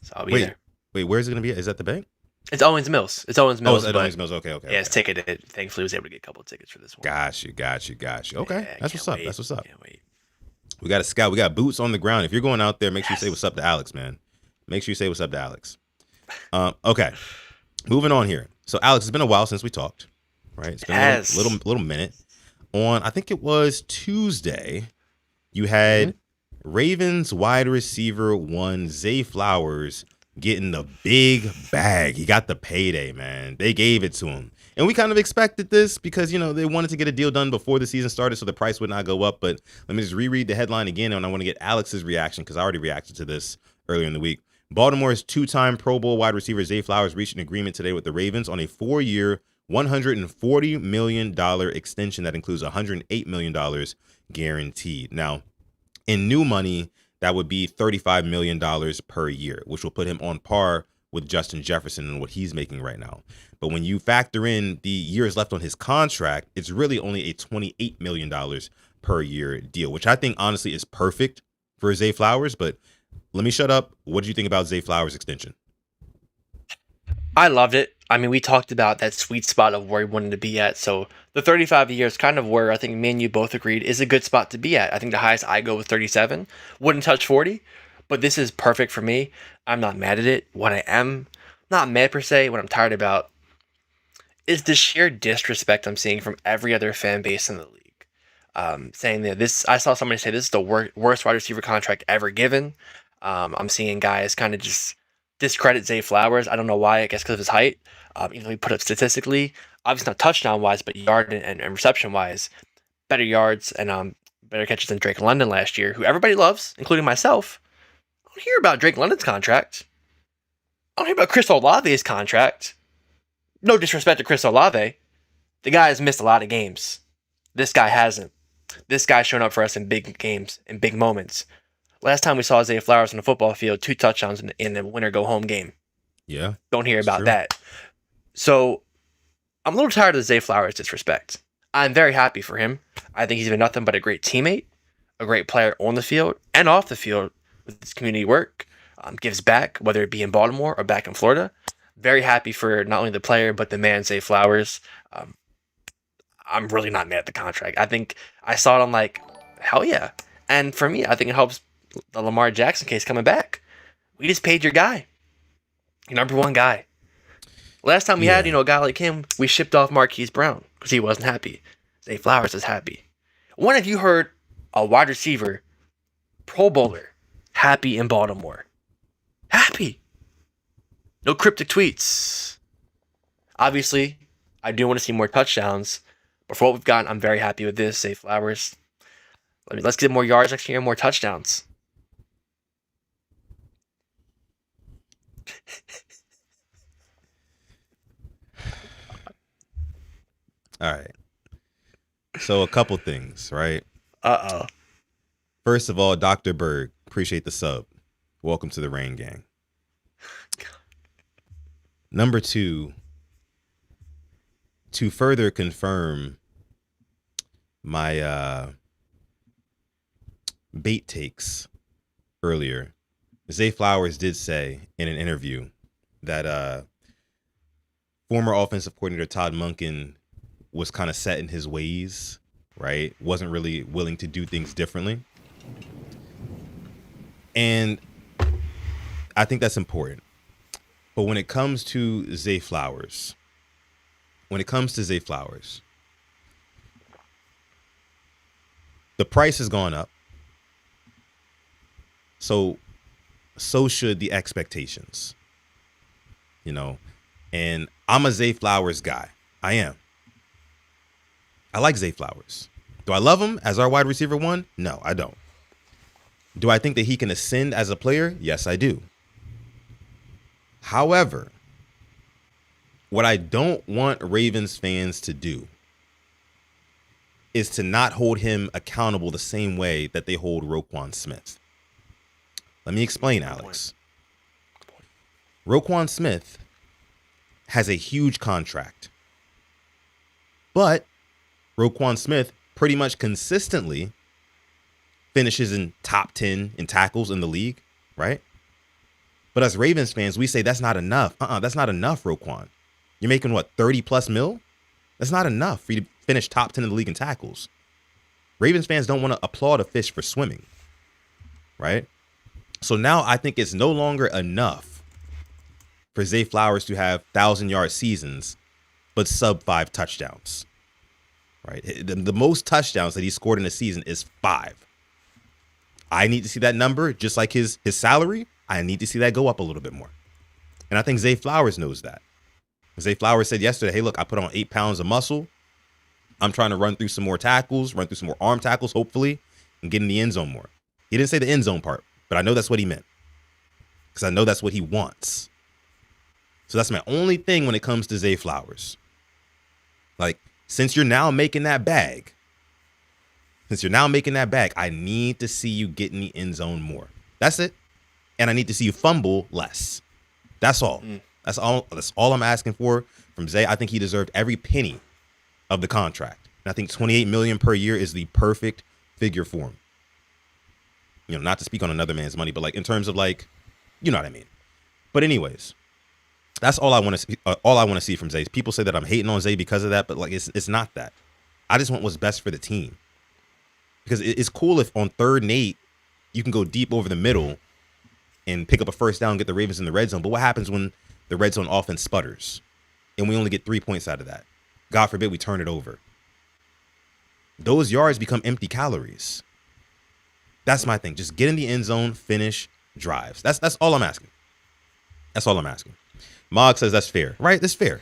so I'll be there.
Wait, where's it going to be? Is that the bank?
It's Owings Mills. It's Owings Mills.
Oh, it's at Owings Mills. Okay.
Yeah, it's ticketed. Thankfully, was able to get a couple of tickets for this one.
Got you. Okay,
Yeah,
that's what's up. That's what's up.
Can't wait.
We got a scout. We got boots on the ground. If you're going out there, make sure you say what's up to Alex, man. Make sure you say what's up to Alex. Okay, moving on here. So, Alex, it's been a while since we talked, right? It's been a little minute. On, I think it was Tuesday, you had Ravens wide receiver 1 Zay Flowers getting the big bag. He got the payday, man. They gave it to him. And we kind of expected this because, you know, they wanted to get a deal done before the season started so the price would not go up. But let me just reread the headline again, and I want to get Alex's reaction because I already reacted to this earlier in the week. Baltimore's 2-time Pro Bowl wide receiver Zay Flowers reached an agreement today with the Ravens on a 4-year, $140 million extension that includes $108 million guaranteed. Now, in new money, that would be $35 million per year, which will put him on par with Justin Jefferson and what he's making right now. But when you factor in the years left on his contract, it's really only a $28 million per year deal, which I think honestly is perfect for Zay Flowers. But let me shut up. What do you think about Zay Flowers' extension?
I loved it. I mean, we talked about that sweet spot of where he wanted to be at. So the 35 years kind of where I think me and you both agreed is a good spot to be at. I think the highest I go with 37. Wouldn't touch 40, but this is perfect for me. I'm not mad at it. What I am not mad per se, what I'm tired about is the sheer disrespect I'm seeing from every other fan base in the league. Saying that I saw somebody say this is the worst wide receiver contract ever given. I'm seeing guys kind of just discredit Zay Flowers. I don't know why. I guess because of his height. Even though he put up statistically, obviously not touchdown wise, but yard and reception wise, better yards and better catches than Drake London last year, who everybody loves, including myself. I don't hear about Drake London's contract. I don't hear about Chris Olave's contract. No disrespect to Chris Olave. The guy has missed a lot of games. This guy hasn't. This guy's shown up for us in big games, in big moments. Last time we saw Zay Flowers on the football field, 2 touchdowns in the winner-go-home game.
Yeah.
Don't hear about that. So, I'm a little tired of the Zay Flowers disrespect. I'm very happy for him. I think he's been nothing but a great teammate, a great player on the field and off the field with his community work. Gives back, whether it be in Baltimore or back in Florida. Very happy for not only the player, but the man, Zay Flowers. I'm really not mad at the contract. I think I saw it, I'm like, hell yeah. And for me, I think it helps the Lamar Jackson case coming back. We just paid your guy. Your number 1 guy. Last time we had, a guy like him, we shipped off Marquise Brown because he wasn't happy. Zay Flowers is happy. When have you heard a wide receiver, Pro Bowler, happy in Baltimore? Happy. No cryptic tweets. Obviously, I do want to see more touchdowns, But for what we've gotten, I'm very happy with this. Zay Flowers. Let's get more yards next year, more touchdowns.
All right. So a couple things, right?
Uh-oh.
First of all, Dr. Berg, appreciate the sub. Welcome to the Rain Gang. Number two, to further confirm my bait takes earlier, Zay Flowers did say in an interview that former offensive coordinator Todd Monken was kind of set in his ways, right? Wasn't really willing to do things differently. And I think that's important. But when it comes to Zay Flowers, the price has gone up. So should the expectations, you know, and I'm a Zay Flowers guy. I am. I like Zay Flowers. Do I love him as our wide receiver one? No, I don't. Do I think that he can ascend as a player? Yes, I do. However, what I don't want Ravens fans to do is to not hold him accountable the same way that they hold Roquan Smith. Let me explain, Alex. Roquan Smith has a huge contract, but Roquan Smith pretty much consistently finishes in top 10 in tackles in the league, right? But as Ravens fans, we say that's not enough. That's not enough, Roquan. You're making what, 30 plus mil? That's not enough for you to finish top 10 in the league in tackles. Ravens fans don't want to applaud a fish for swimming, right? So now I think it's no longer enough for Zay Flowers to have 1,000-yard seasons, but sub 5 touchdowns, right? The most touchdowns that he scored in a season is 5. I need to see that number, just like his salary. I need to see that go up a little bit more. And I think Zay Flowers knows that. Zay Flowers said yesterday, hey, look, I put on 8 pounds of muscle. I'm trying to run through some more tackles, run through some more arm tackles, hopefully, and get in the end zone more. He didn't say the end zone part, but I know that's what he meant, because I know that's what he wants. So that's my only thing when it comes to Zay Flowers. Like, since you're now making that bag, I need to see you get in the end zone more. That's it. And I need to see you fumble less. That's all. That's all I'm asking for from Zay. I think he deserved every penny of the contract. And I think $28 million per year is the perfect figure for him. You know, not to speak on another man's money, but like in terms of like, you know what I mean. But anyways, that's all I want to see. All I want to see from Zay. People say that I'm hating on Zay because of that, but like it's not that. I just want what's best for the team. Because it's cool if on 3rd and 8 you can go deep over the middle and pick up a first down, get the Ravens in the red zone. But what happens when the red zone offense sputters and we only get 3 points out of that? God forbid we turn it over. Those yards become empty calories. That's my thing. Just get in the end zone, finish drives. That's all I'm asking. That's all I'm asking. Mog says that's fair, right? That's fair.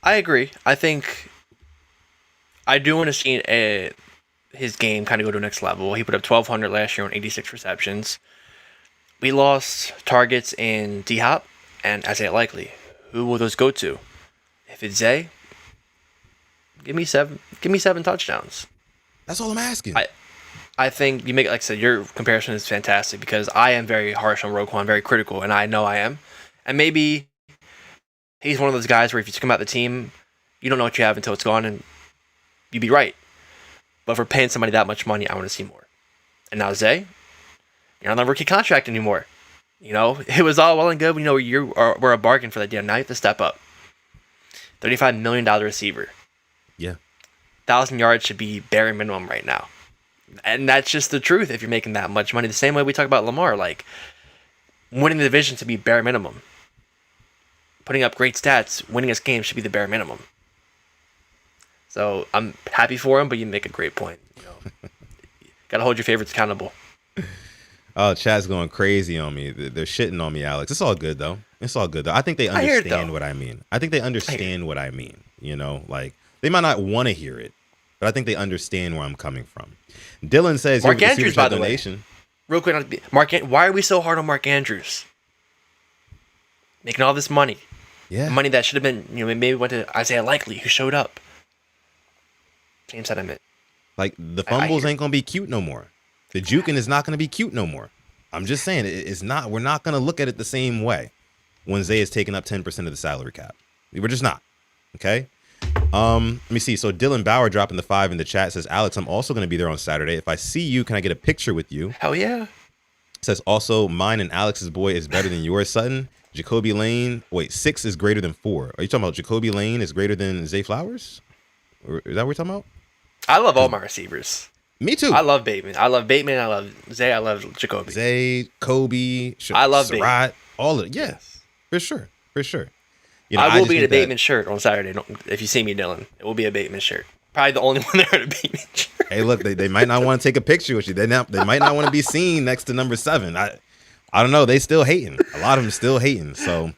I agree. I think I do want to see his game kind of go to the next level. He put up 1,200 last year on 86 receptions. We lost targets in D-Hop and Isaiah Likely. Who will those go to? If it's Zay, give me seven touchdowns.
That's all I'm asking.
I think you make, like I said, your comparison is fantastic because I am very harsh on Roquan, very critical, and I know I am. And maybe he's one of those guys where if you come out the team, you don't know what you have until it's gone, and you'd be right. But for paying somebody that much money, I want to see more. And now Zay, you're not on a rookie contract anymore. You know, it was all well and good when we're a bargain for that deal. Now you have to step up. $35 million receiver.
Yeah.
1,000 yards should be bare minimum right now. And that's just the truth if you're making that much money. The same way we talk about Lamar, like winning the division should be bare minimum. Putting up great stats, winning his game should be the bare minimum. So I'm happy for him, but you make a great point. You know, gotta hold your favorites accountable.
Oh, chat's going crazy on me. They're shitting on me, Alex. It's all good though. I think they understand what I mean. I think they understand what I mean. You know, like They might not want to hear it, but I think they understand where I'm coming from. Dylan says,
Mark
your
Andrews,
receivers
by
have
the way.
donation.
Real quick, why are we so hard on Mark Andrews? Making all this money.
Yeah.
Money that should have been, maybe went to Isaiah Likely, who showed up. Same sentiment.
Like, the fumbles ain't going to be cute no more. The juking is not going to be cute no more. I'm just saying, it's not. We're not going to look at it the same way when Zay is taking up 10% of the salary cap. We're just not. Okay? Let me see. So Dylan Bauer dropping the 5 in the chat says, Alex, I'm also going to be there on Saturday. If I see you, can I get a picture with you?
Hell yeah.
Says also, mine and Alex's boy is better than yours, Sutton. Jacoby Lane. Wait, 6 is greater than 4. Are you talking about Jacoby Lane is greater than Zay Flowers? Or is that what we're talking about?
I love all my receivers.
Me too.
I love Bateman. I love Zay. I love Jacoby.
Zay, Kobe,
I love
Surratt, all of it. Yes, for sure.
I will be in a Bateman shirt on Saturday. If you see me, Dylan, it will be a Bateman shirt. Probably the only one there in a Bateman shirt.
Hey, look, they might not want to take a picture with you. They might not want to be seen next to number 7. I don't know. They still hating. A lot of them still hating. So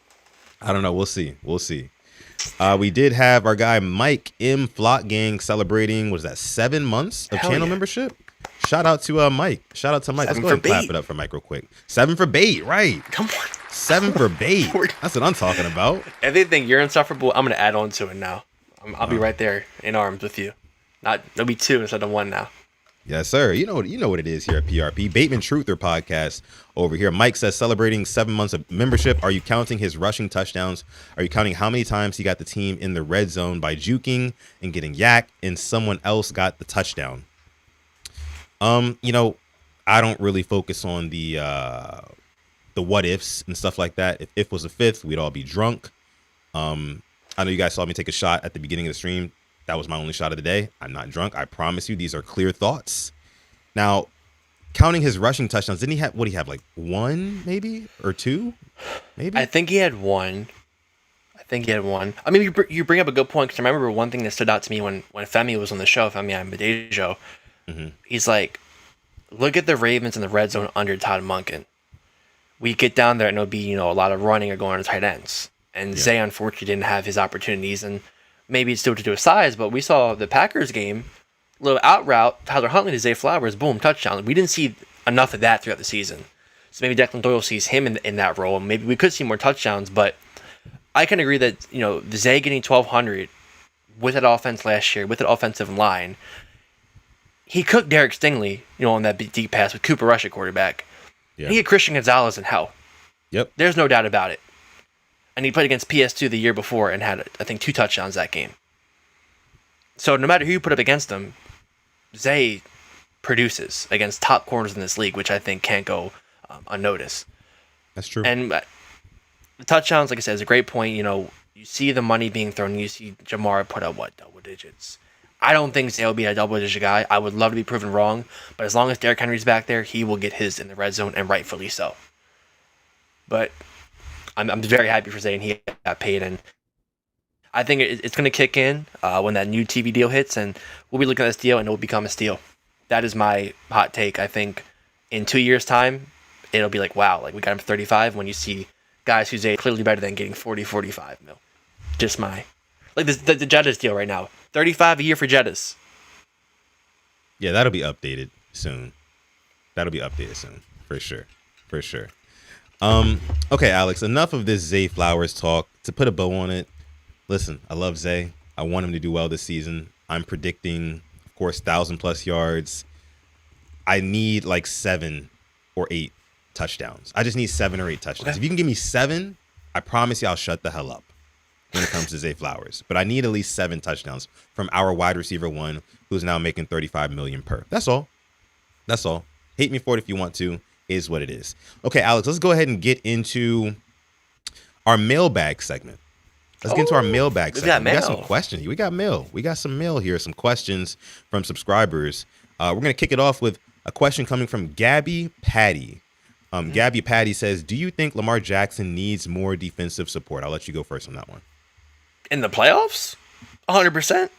I don't know. We'll see. We did have our guy Mike M Flock Gang celebrating. Was that 7 months of channel membership? Shout out to Mike. Let's go ahead and clap it up for Mike real quick. 7 for bait, right?
Come on.
7 for bait. That's what I'm talking about.
If they think you're insufferable, I'm gonna add on to it now. I'll be right there in arms with you. It'll be 2 instead of 1 now.
Yes, sir. You know what it is here at PRP. Bateman Truther podcast over here. Mike says, celebrating 7 months of membership. Are you counting his rushing touchdowns? Are you counting how many times he got the team in the red zone by juking and getting yak and someone else got the touchdown? I don't really focus on the what ifs and stuff like that. If was a 5th, we'd all be drunk. I know you guys saw me take a shot at the beginning of the stream. That was my only shot of the day. I'm not drunk. I promise you, these are clear thoughts. Now, counting his rushing touchdowns, didn't he have, what do you have, like 1 maybe or 2 maybe?
I think he had 1. I mean, you bring up a good point, because I remember one thing that stood out to me when Femi was on the show, Femi Adebayo. He's like, look at the Ravens in the red zone under Todd Monken. We get down there and it'll be, a lot of running or going to tight ends. And Zay, unfortunately, didn't have his opportunities. And maybe it's still to do with size, but we saw the Packers game, little out route, Tyler Huntley to Zay Flowers, boom, touchdown. We didn't see enough of that throughout the season. So maybe Declan Doyle sees him in that role. And maybe we could see more touchdowns, but I can agree that, the Zay getting 1,200 with that offense last year, with that offensive line, he cooked Derek Stingley, on that deep pass with Cooper Rush at quarterback. Yeah. And he had Christian Gonzalez in hell.
Yep.
There's no doubt about it. And he played against PS2 the year before and had, I think, 2 touchdowns that game. So no matter who you put up against him, Zay produces against top corners in this league, which I think can't go unnoticed.
That's true.
And the touchdowns, like I said, is a great point. You see the money being thrown. You see Jamar put up, double digits. I don't think Zay will be a double-digit guy. I would love to be proven wrong, but as long as Derrick Henry's back there, he will get his in the red zone, and rightfully so. But I'm very happy for Zay, and he got paid, and I think it's going to kick in when that new TV deal hits, and we'll be looking at this deal, and it will become a steal. That is my hot take. I think in 2 years' time, it'll be like, wow, we got him for 35 when you see guys who Zay clearly better than getting 40, 45 mil. Just my... the Jettas deal right now. 35 a year for Jettas.
Yeah, that'll be updated soon. For sure. Okay, Alex, enough of this Zay Flowers talk. To put a bow on it, listen, I love Zay. I want him to do well this season. I'm predicting, of course, 1,000+ yards. I need 7 or 8 touchdowns. I just need 7 or 8 touchdowns. Okay. If you can give me 7, I promise you I'll shut the hell up when it comes to Zay Flowers. But I need at least 7 touchdowns from our wide receiver 1, who's now making $35 million per. That's all. Hate me for it if you want to. Is what it is. Okay, Alex, let's go ahead and get into our mailbag segment. Let's get into our mailbag segment. We got some questions. We got mail. We got some mail here, some questions from subscribers. We're going to kick it off with a question coming from Gabby Patty. Gabby Patty says, do you think Lamar Jackson needs more defensive support? I'll let you go first on that one.
In the playoffs? 100%.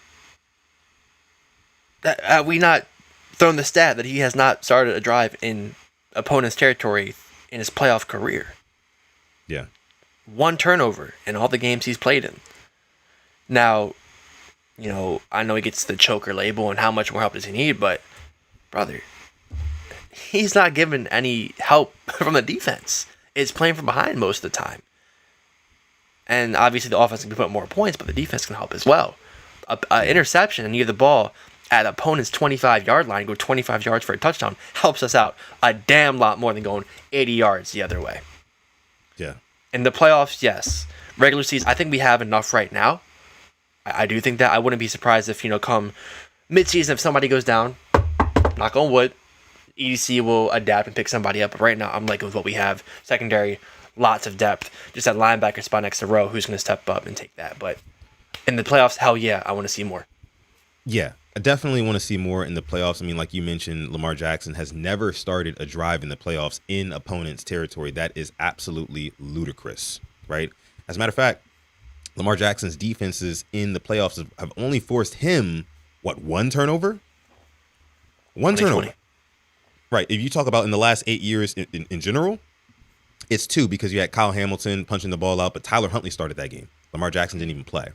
Have we not thrown the stat that he has not started a drive in opponent's territory in his playoff career?
Yeah.
1 turnover in all the games he's played in. Now, I know he gets the choker label, and how much more help does he need? But brother, he's not given any help from the defense. It's playing from behind most of the time. And obviously the offense can put up more points, but the defense can help as well. An interception and you have the ball at the opponent's 25-yard line, go 25 yards for a touchdown, helps us out a damn lot more than going 80 yards the other way.
Yeah. In
the playoffs, yes. Regular season, I think we have enough right now. I do think that. I wouldn't be surprised if, come mid-season, if somebody goes down, knock on wood, EDC will adapt and pick somebody up. But right now, I'm liking with what we have. Secondary, lots of depth. Just that linebacker spot next to Rowe, who's going to step up and take that. But in the playoffs, hell yeah, I want to see more.
Yeah, I definitely want to see more in the playoffs. I mean, like you mentioned, Lamar Jackson has never started a drive in the playoffs in opponent's territory. That is absolutely ludicrous, right? As a matter of fact, Lamar Jackson's defenses in the playoffs have only forced him, one turnover? One turnover. Right. If you talk about in the last 8 years in general, it's 2 because you had Kyle Hamilton punching the ball out, but Tyler Huntley started that game. Lamar Jackson didn't even play.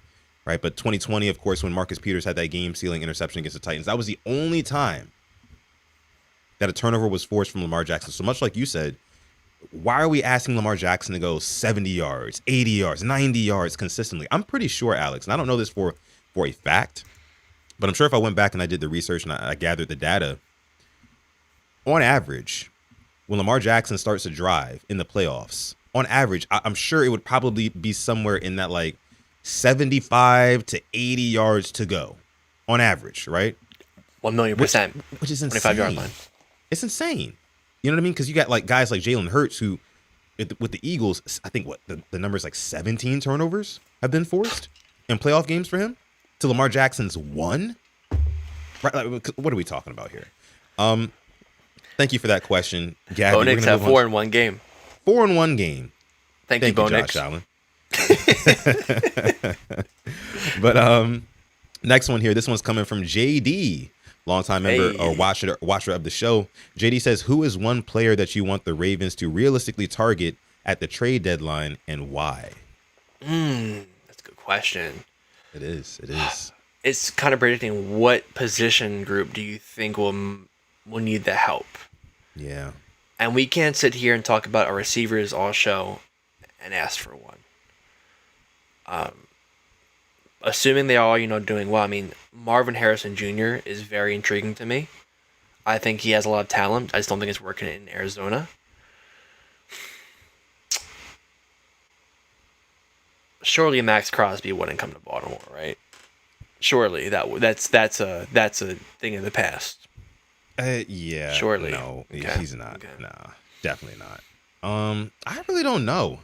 Right. But 2020, of course, when Marcus Peters had that game-sealing interception against the Titans, that was the only time that a turnover was forced from Lamar Jackson. So much like you said, why are we asking Lamar Jackson to go 70 yards, 80 yards, 90 yards consistently? I'm pretty sure, Alex, and I don't know this for a fact, but I'm sure if I went back and I did the research and I gathered the data, on average, when Lamar Jackson starts to drive in the playoffs, on average, I'm sure it would probably be somewhere in that like 75 to 80 yards to go on average, right?
1,000,000%.
Which is insane.
25-yard line.
It's insane. You know what I mean? Because you got like guys like Jalen Hurts who, with the Eagles, I think the number is like 17 turnovers have been forced in playoff games for him to Lamar Jackson's 1. Right? Like, what are we talking about here? Thank you for that question, Gabby.
Bo Nix had 4 in one game.
4 in one game.
Thank you, Bo Nix.
Josh Allen. But next one here. This one's coming from JD, longtime member or watcher of the show. JD says, "Who is one player that you want the Ravens to realistically target at the trade deadline, and why?"
That's a good question.
It is. It is.
It's kind of predicting what position group do you think will need the help.
Yeah.
And we can't sit here and talk about our receivers all show and ask for one. Assuming they are, doing well. I mean, Marvin Harrison Jr. is very intriguing to me. I think he has a lot of talent. I just don't think it's working in Arizona. Surely Max Crosby wouldn't come to Baltimore, right? Surely that's a thing in the past.
Yeah.
Surely.
No,
okay.
He's not.
Okay.
Nah, definitely not. I really don't know.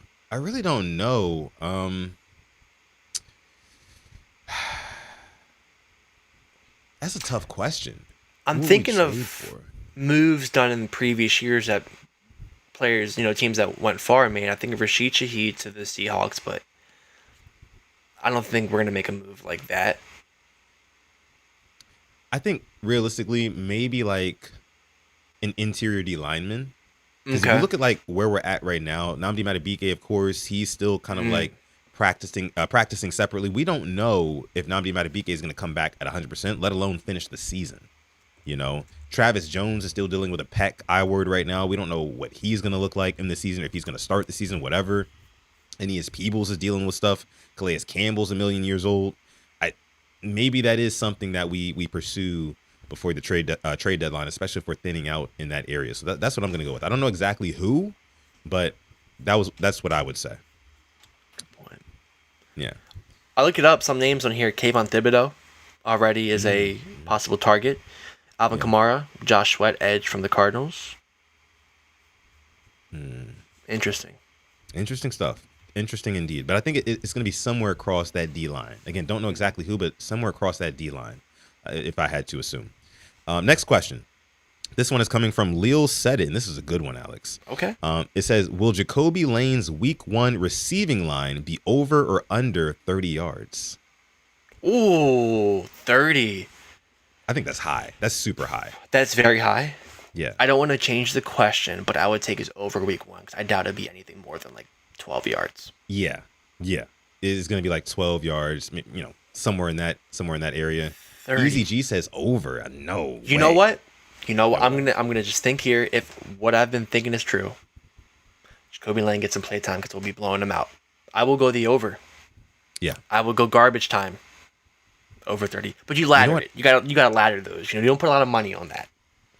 That's a tough question.
I'm thinking of moves done in previous years that players, teams that went far made. I think of Rashid Shaheed to the Seahawks, but I don't think we're going to make a move like that.
I think realistically, maybe like an interior D lineman. Because if you look at like where we're at right now, Nnamdi Madubuike, of course, he's still kind of like practicing separately. We don't know if Nnamdi Madubuike is going to come back at 100%, let alone finish the season. Travis Jones is still dealing with a pec I word right now. We don't know what he's going to look like in the season, if he's going to start the season, whatever. Aeneas Peebles is dealing with stuff. Calais Campbell's a million years old. Maybe that is something that we pursue before the trade deadline, especially if we're thinning out in that area. So that's what I'm going to go with. I don't know exactly who, but that's what I would say.
Good point.
Yeah.
I look it up. Some names on here. Kayvon Thibodeau already is a possible target. Alvin Kamara, Josh Sweat, edge from the Cardinals. Interesting.
Interesting stuff. Interesting indeed. But I think it's going to be somewhere across that D line. Again, don't know exactly who, but somewhere across that D line, if I had to assume. Next question. This one is coming from Lil Seddon. This is a good one, Alex.
Okay.
It says, will Jacoby Lane's week 1 receiving line be over or under 30 yards?
Ooh, 30.
I think that's high. That's super high.
That's very high.
Yeah.
I don't want to change the question, but I would take his over week 1 because I doubt it'd be anything more than like 12 yards.
Yeah. It's going to be like 12 yards, somewhere in that area.
30.
Easy G says over. No
You
way.
know what? You know what?
No
I'm gonna just think here. If what I've been thinking is true, Jacoby Lane gets some playtime because we'll be blowing him out. I will go the over.
Yeah.
I will go garbage time. Over 30. But you ladder it. You gotta ladder those. You don't put a lot of money on that.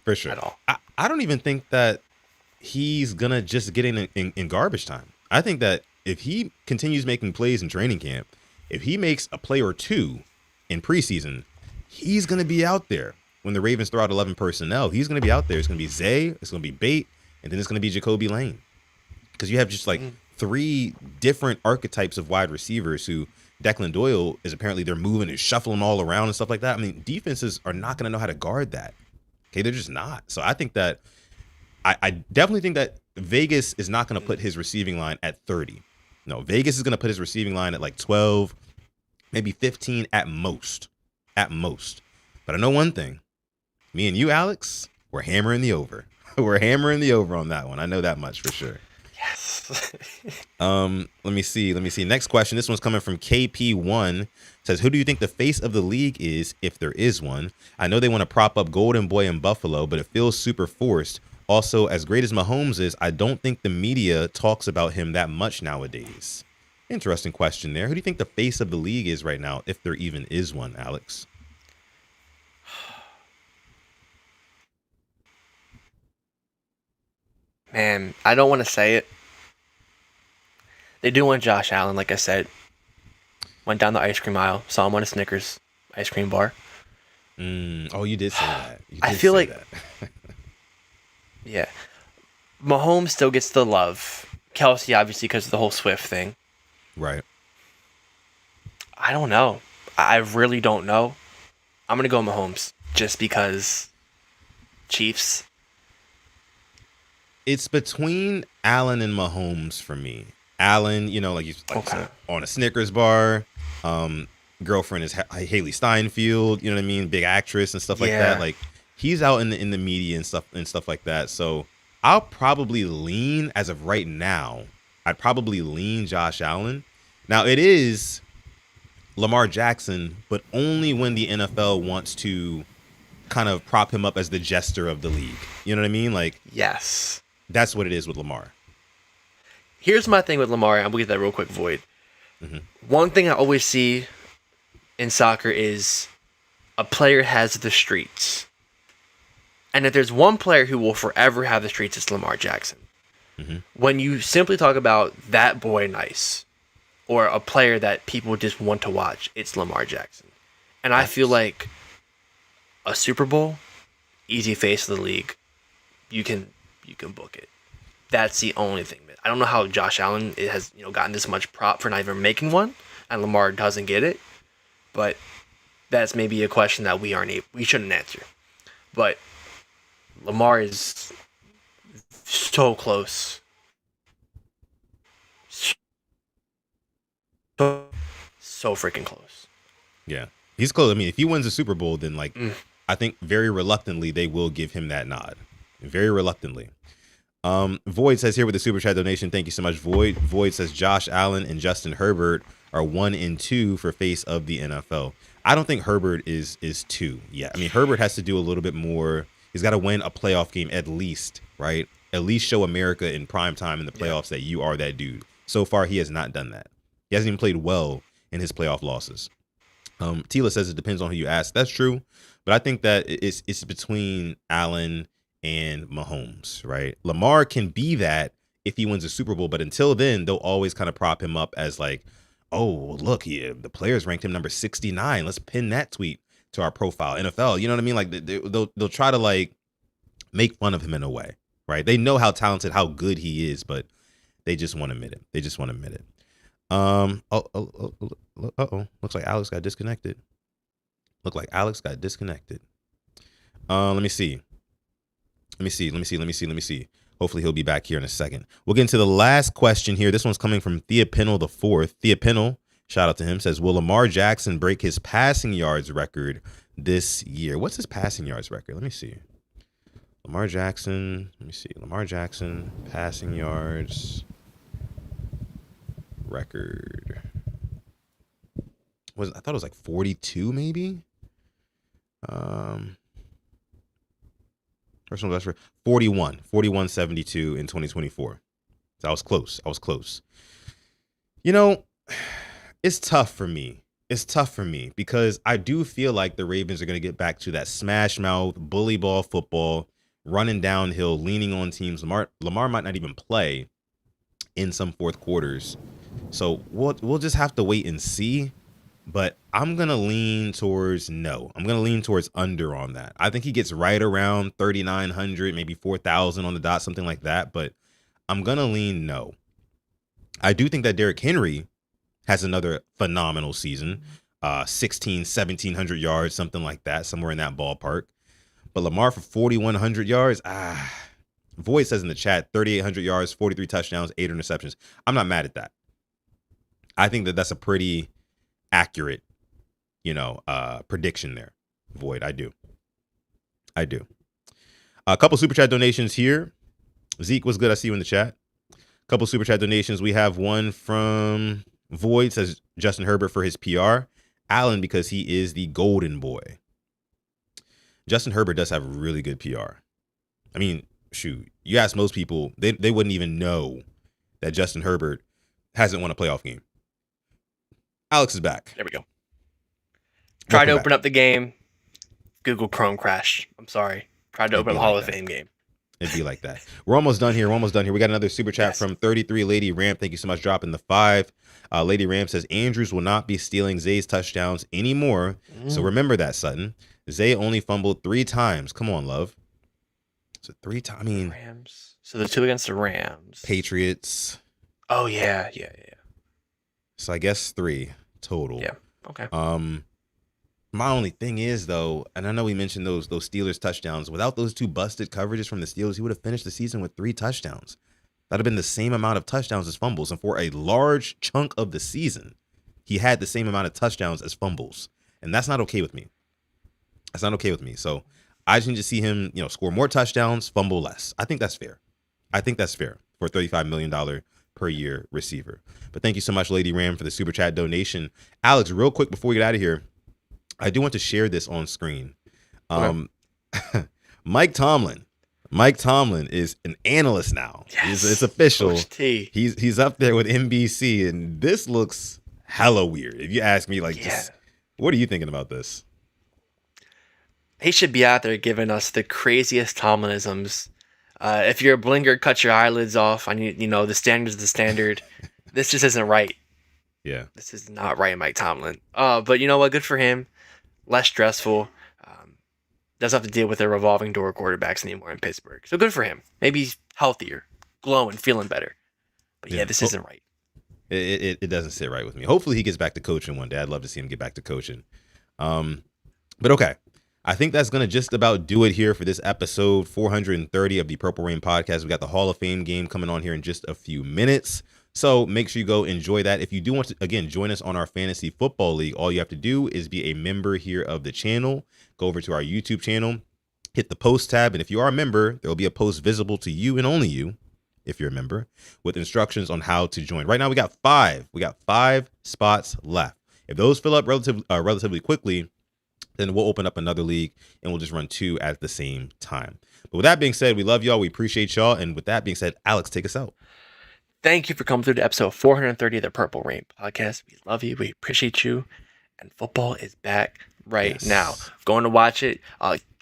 For sure.
At all.
I don't even think that he's gonna just get in garbage time. I think that if he continues making plays in training camp, if he makes a play or two in preseason, he's gonna be out there when the Ravens throw out 11 personnel. He's gonna be out there. It's gonna be Zay, it's gonna be Bate, and then it's gonna be Jacoby Lane. Because you have just like three different archetypes of wide receivers who Declan Doyle is apparently they're moving and shuffling all around and stuff like that. I mean, defenses are not going to know how to guard that. Okay, they're just not. So I think that I definitely think that Vegas is not going to put his receiving line at 30. No, Vegas is going to put his receiving line at like 12, maybe 15 at most. At most. But I know one thing. Me and you, Alex, we're hammering the over. We're hammering the over on that one. I know that much for sure.
Yes.
Let me see. Next question. This one's coming from KP1. Says, who do you think the face of the league is, if there is one? I know they want to prop up Golden Boy in Buffalo, but it feels super forced. Also, as great as Mahomes is, I don't think the media talks about him that much nowadays. Interesting question there. Who do you think the face of the league is right now, if there even is one, Alex?
Man, I don't want to say it. They do want Josh Allen, like I said. Went down the ice cream aisle, saw him on a Snickers ice cream bar.
Oh, you did say that.
I feel like
that.
Yeah. Mahomes still gets the love. Kelsey, obviously, because of the whole Swift thing.
Right.
I don't know. I really don't know. I'm going to go Mahomes just because Chiefs.
It's between Allen and Mahomes for me. Allen, like you said, on a Snickers bar. Girlfriend is Haley Steinfeld. You know what I mean? Big actress and stuff like that. Like he's out in the media and stuff like that. So I'll probably lean, as of right now, I'd probably lean Josh Allen. Now it is Lamar Jackson, but only when the NFL wants to kind of prop him up as the jester of the league. You know what I mean? Like,
yes,
that's what it is with Lamar.
Here's my thing with Lamar. I'm going to get that real quick, Void. Mm-hmm. One thing I always see in soccer is a player has the streets. And if there's one player who will forever have the streets, it's Lamar Jackson. Mm-hmm. When you simply talk about that boy nice, or a player that people just want to watch, it's Lamar Jackson. And I feel like a Super Bowl, easy face of the league, you can book it. That's the only thing. I don't know how Josh Allen has gotten this much prop for not even making one, and Lamar doesn't get it. But that's maybe a question that we shouldn't answer. But Lamar is so close. So freaking close.
Yeah, he's close. I mean, if he wins the Super Bowl, then I think very reluctantly they will give him that nod. Very reluctantly. Void says here with the Super Chat donation, thank you so much, Void. Void says Josh Allen and Justin Herbert are 1 and 2 for face of the NFL. I don't think Herbert is 2 yet. I mean, Herbert has to do a little bit more. He's got to win a playoff game at least, right? At least show America in prime time in the playoffs that you are that dude. So far, he has not done that. He hasn't even played well in his playoff losses. Tila says it depends on who you ask. That's true, but I think that it's between Allen and Mahomes, right? Lamar can be that if he wins a Super Bowl, but until then, they'll always kind of prop him up as like, oh, look, the players ranked him number 69. Let's pin that tweet to our profile, NFL. You know what I mean? Like they'll try to like make fun of him in a way, right? They know how talented, how good he is, but they just won't admit it. Looks like Alex got disconnected. Let me see. Hopefully he'll be back here in a second. We'll get into the last question here. This one's coming from Thea Pennell the fourth. Thea Pennell, shout out to him, says, will Lamar Jackson break his passing yards record this year? What's his passing yards record? Let me see. Lamar Jackson passing yards record. I thought it was like 42 maybe. First one was 41.72 in 2024. So I was close. You know, it's tough for me. Because I do feel like the Ravens are going to get back to that smash mouth, bully ball football, running downhill, leaning on teams. Lamar might not even play in some fourth quarters. So we'll just have to wait and see. But I'm going to lean towards no. I'm going to lean towards under on that. I think he gets right around 3,900, maybe 4,000 on the dot, something like that. But I'm going to lean no. I do think that Derrick Henry has another phenomenal season. 1,700 yards, something like that, somewhere in that ballpark. But Lamar for 4,100 yards, Void says in the chat, 3,800 yards, 43 touchdowns, 8 interceptions. I'm not mad at that. I think that that's a pretty accurate, prediction there. Void, I do. A couple super chat donations here. Zeke, what's good? I see you in the chat. A couple super chat donations. We have one from Void, says Justin Herbert for his PR. Allen, because he is the golden boy. Justin Herbert does have really good PR. I mean, shoot, you ask most people, they wouldn't even know that Justin Herbert hasn't won a playoff game. Alex is back.
There we go. Tried to open up the game. Google Chrome crashed. I'm sorry. Tried to open up the Hall of Fame game.
It'd be like that. We're almost done here. We got another super chat from 33 Lady Ramp. Thank you so much dropping the 5. Lady Ramp says Andrews will not be stealing Zay's touchdowns anymore. So remember that, Sutton. Zay only fumbled 3 times. Come on, love. So 3 times. I mean,
Rams. So the 2 against the Rams.
Patriots.
Oh yeah.
So I guess 3 total.
Yeah. Okay.
My only thing is though, and I know we mentioned those Steelers touchdowns. Without those 2 busted coverages from the Steelers, he would have finished the season with 3 touchdowns. That'd have been the same amount of touchdowns as fumbles. And for a large chunk of the season, he had the same amount of touchdowns as fumbles. And that's not okay with me. So I just need to see him, score more touchdowns, fumble less. I think that's fair. For a $35 million per year receiver. But thank you so much, Lady Ram, for the super chat donation. Alex, real quick before we get out of here, I do want to share this on screen. Mike Tomlin is an analyst now.
Yes.
It's official.
Coach T.
He's up there with NBC, and this looks hella weird. If you ask me, just what are you thinking about this?
He should be out there giving us the craziest Tomlinisms. If you're a blinger, cut your eyelids off. The standard is the standard. This just isn't right.
Yeah.
This is not right, Mike Tomlin. But you know what? Good for him. Less stressful. Doesn't have to deal with the revolving door quarterbacks anymore in Pittsburgh. So good for him. Maybe he's healthier, glowing, feeling better. But this isn't right.
It doesn't sit right with me. Hopefully he gets back to coaching one day. I'd love to see him get back to coaching. But okay. I think that's going to just about do it here for this episode 430 of the Purple Rain podcast. We got the Hall of Fame game coming on here in just a few minutes. So make sure you go enjoy that. If you do want to, again, join us on our fantasy football league, all you have to do is be a member here of the channel. Go over to our YouTube channel, hit the post tab. And if you are a member, there will be a post visible to you and only you, if you're a member, with instructions on how to join. Right now, we got 5. We got 5 spots left. If those fill up relatively quickly, then we'll open up another league and we'll just run 2 at the same time. But with that being said, we love y'all. We appreciate y'all. And with that being said, Alex, take us out.
Thank you for coming through to episode 430 of the Purple Rain podcast. We love you. We appreciate you. And football is back now. Going to watch it.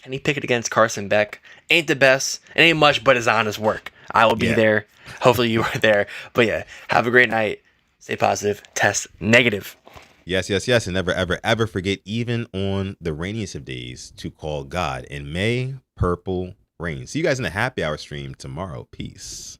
Kenny Pickett against Carson Beck. Ain't the best. It ain't much, but it's honest work. I will be there. Hopefully you are there. But have a great night. Stay positive. Test negative.
Yes. And never, ever, ever forget, even on the rainiest of days, to call God. And may purple rain. See you guys in the happy hour stream tomorrow. Peace.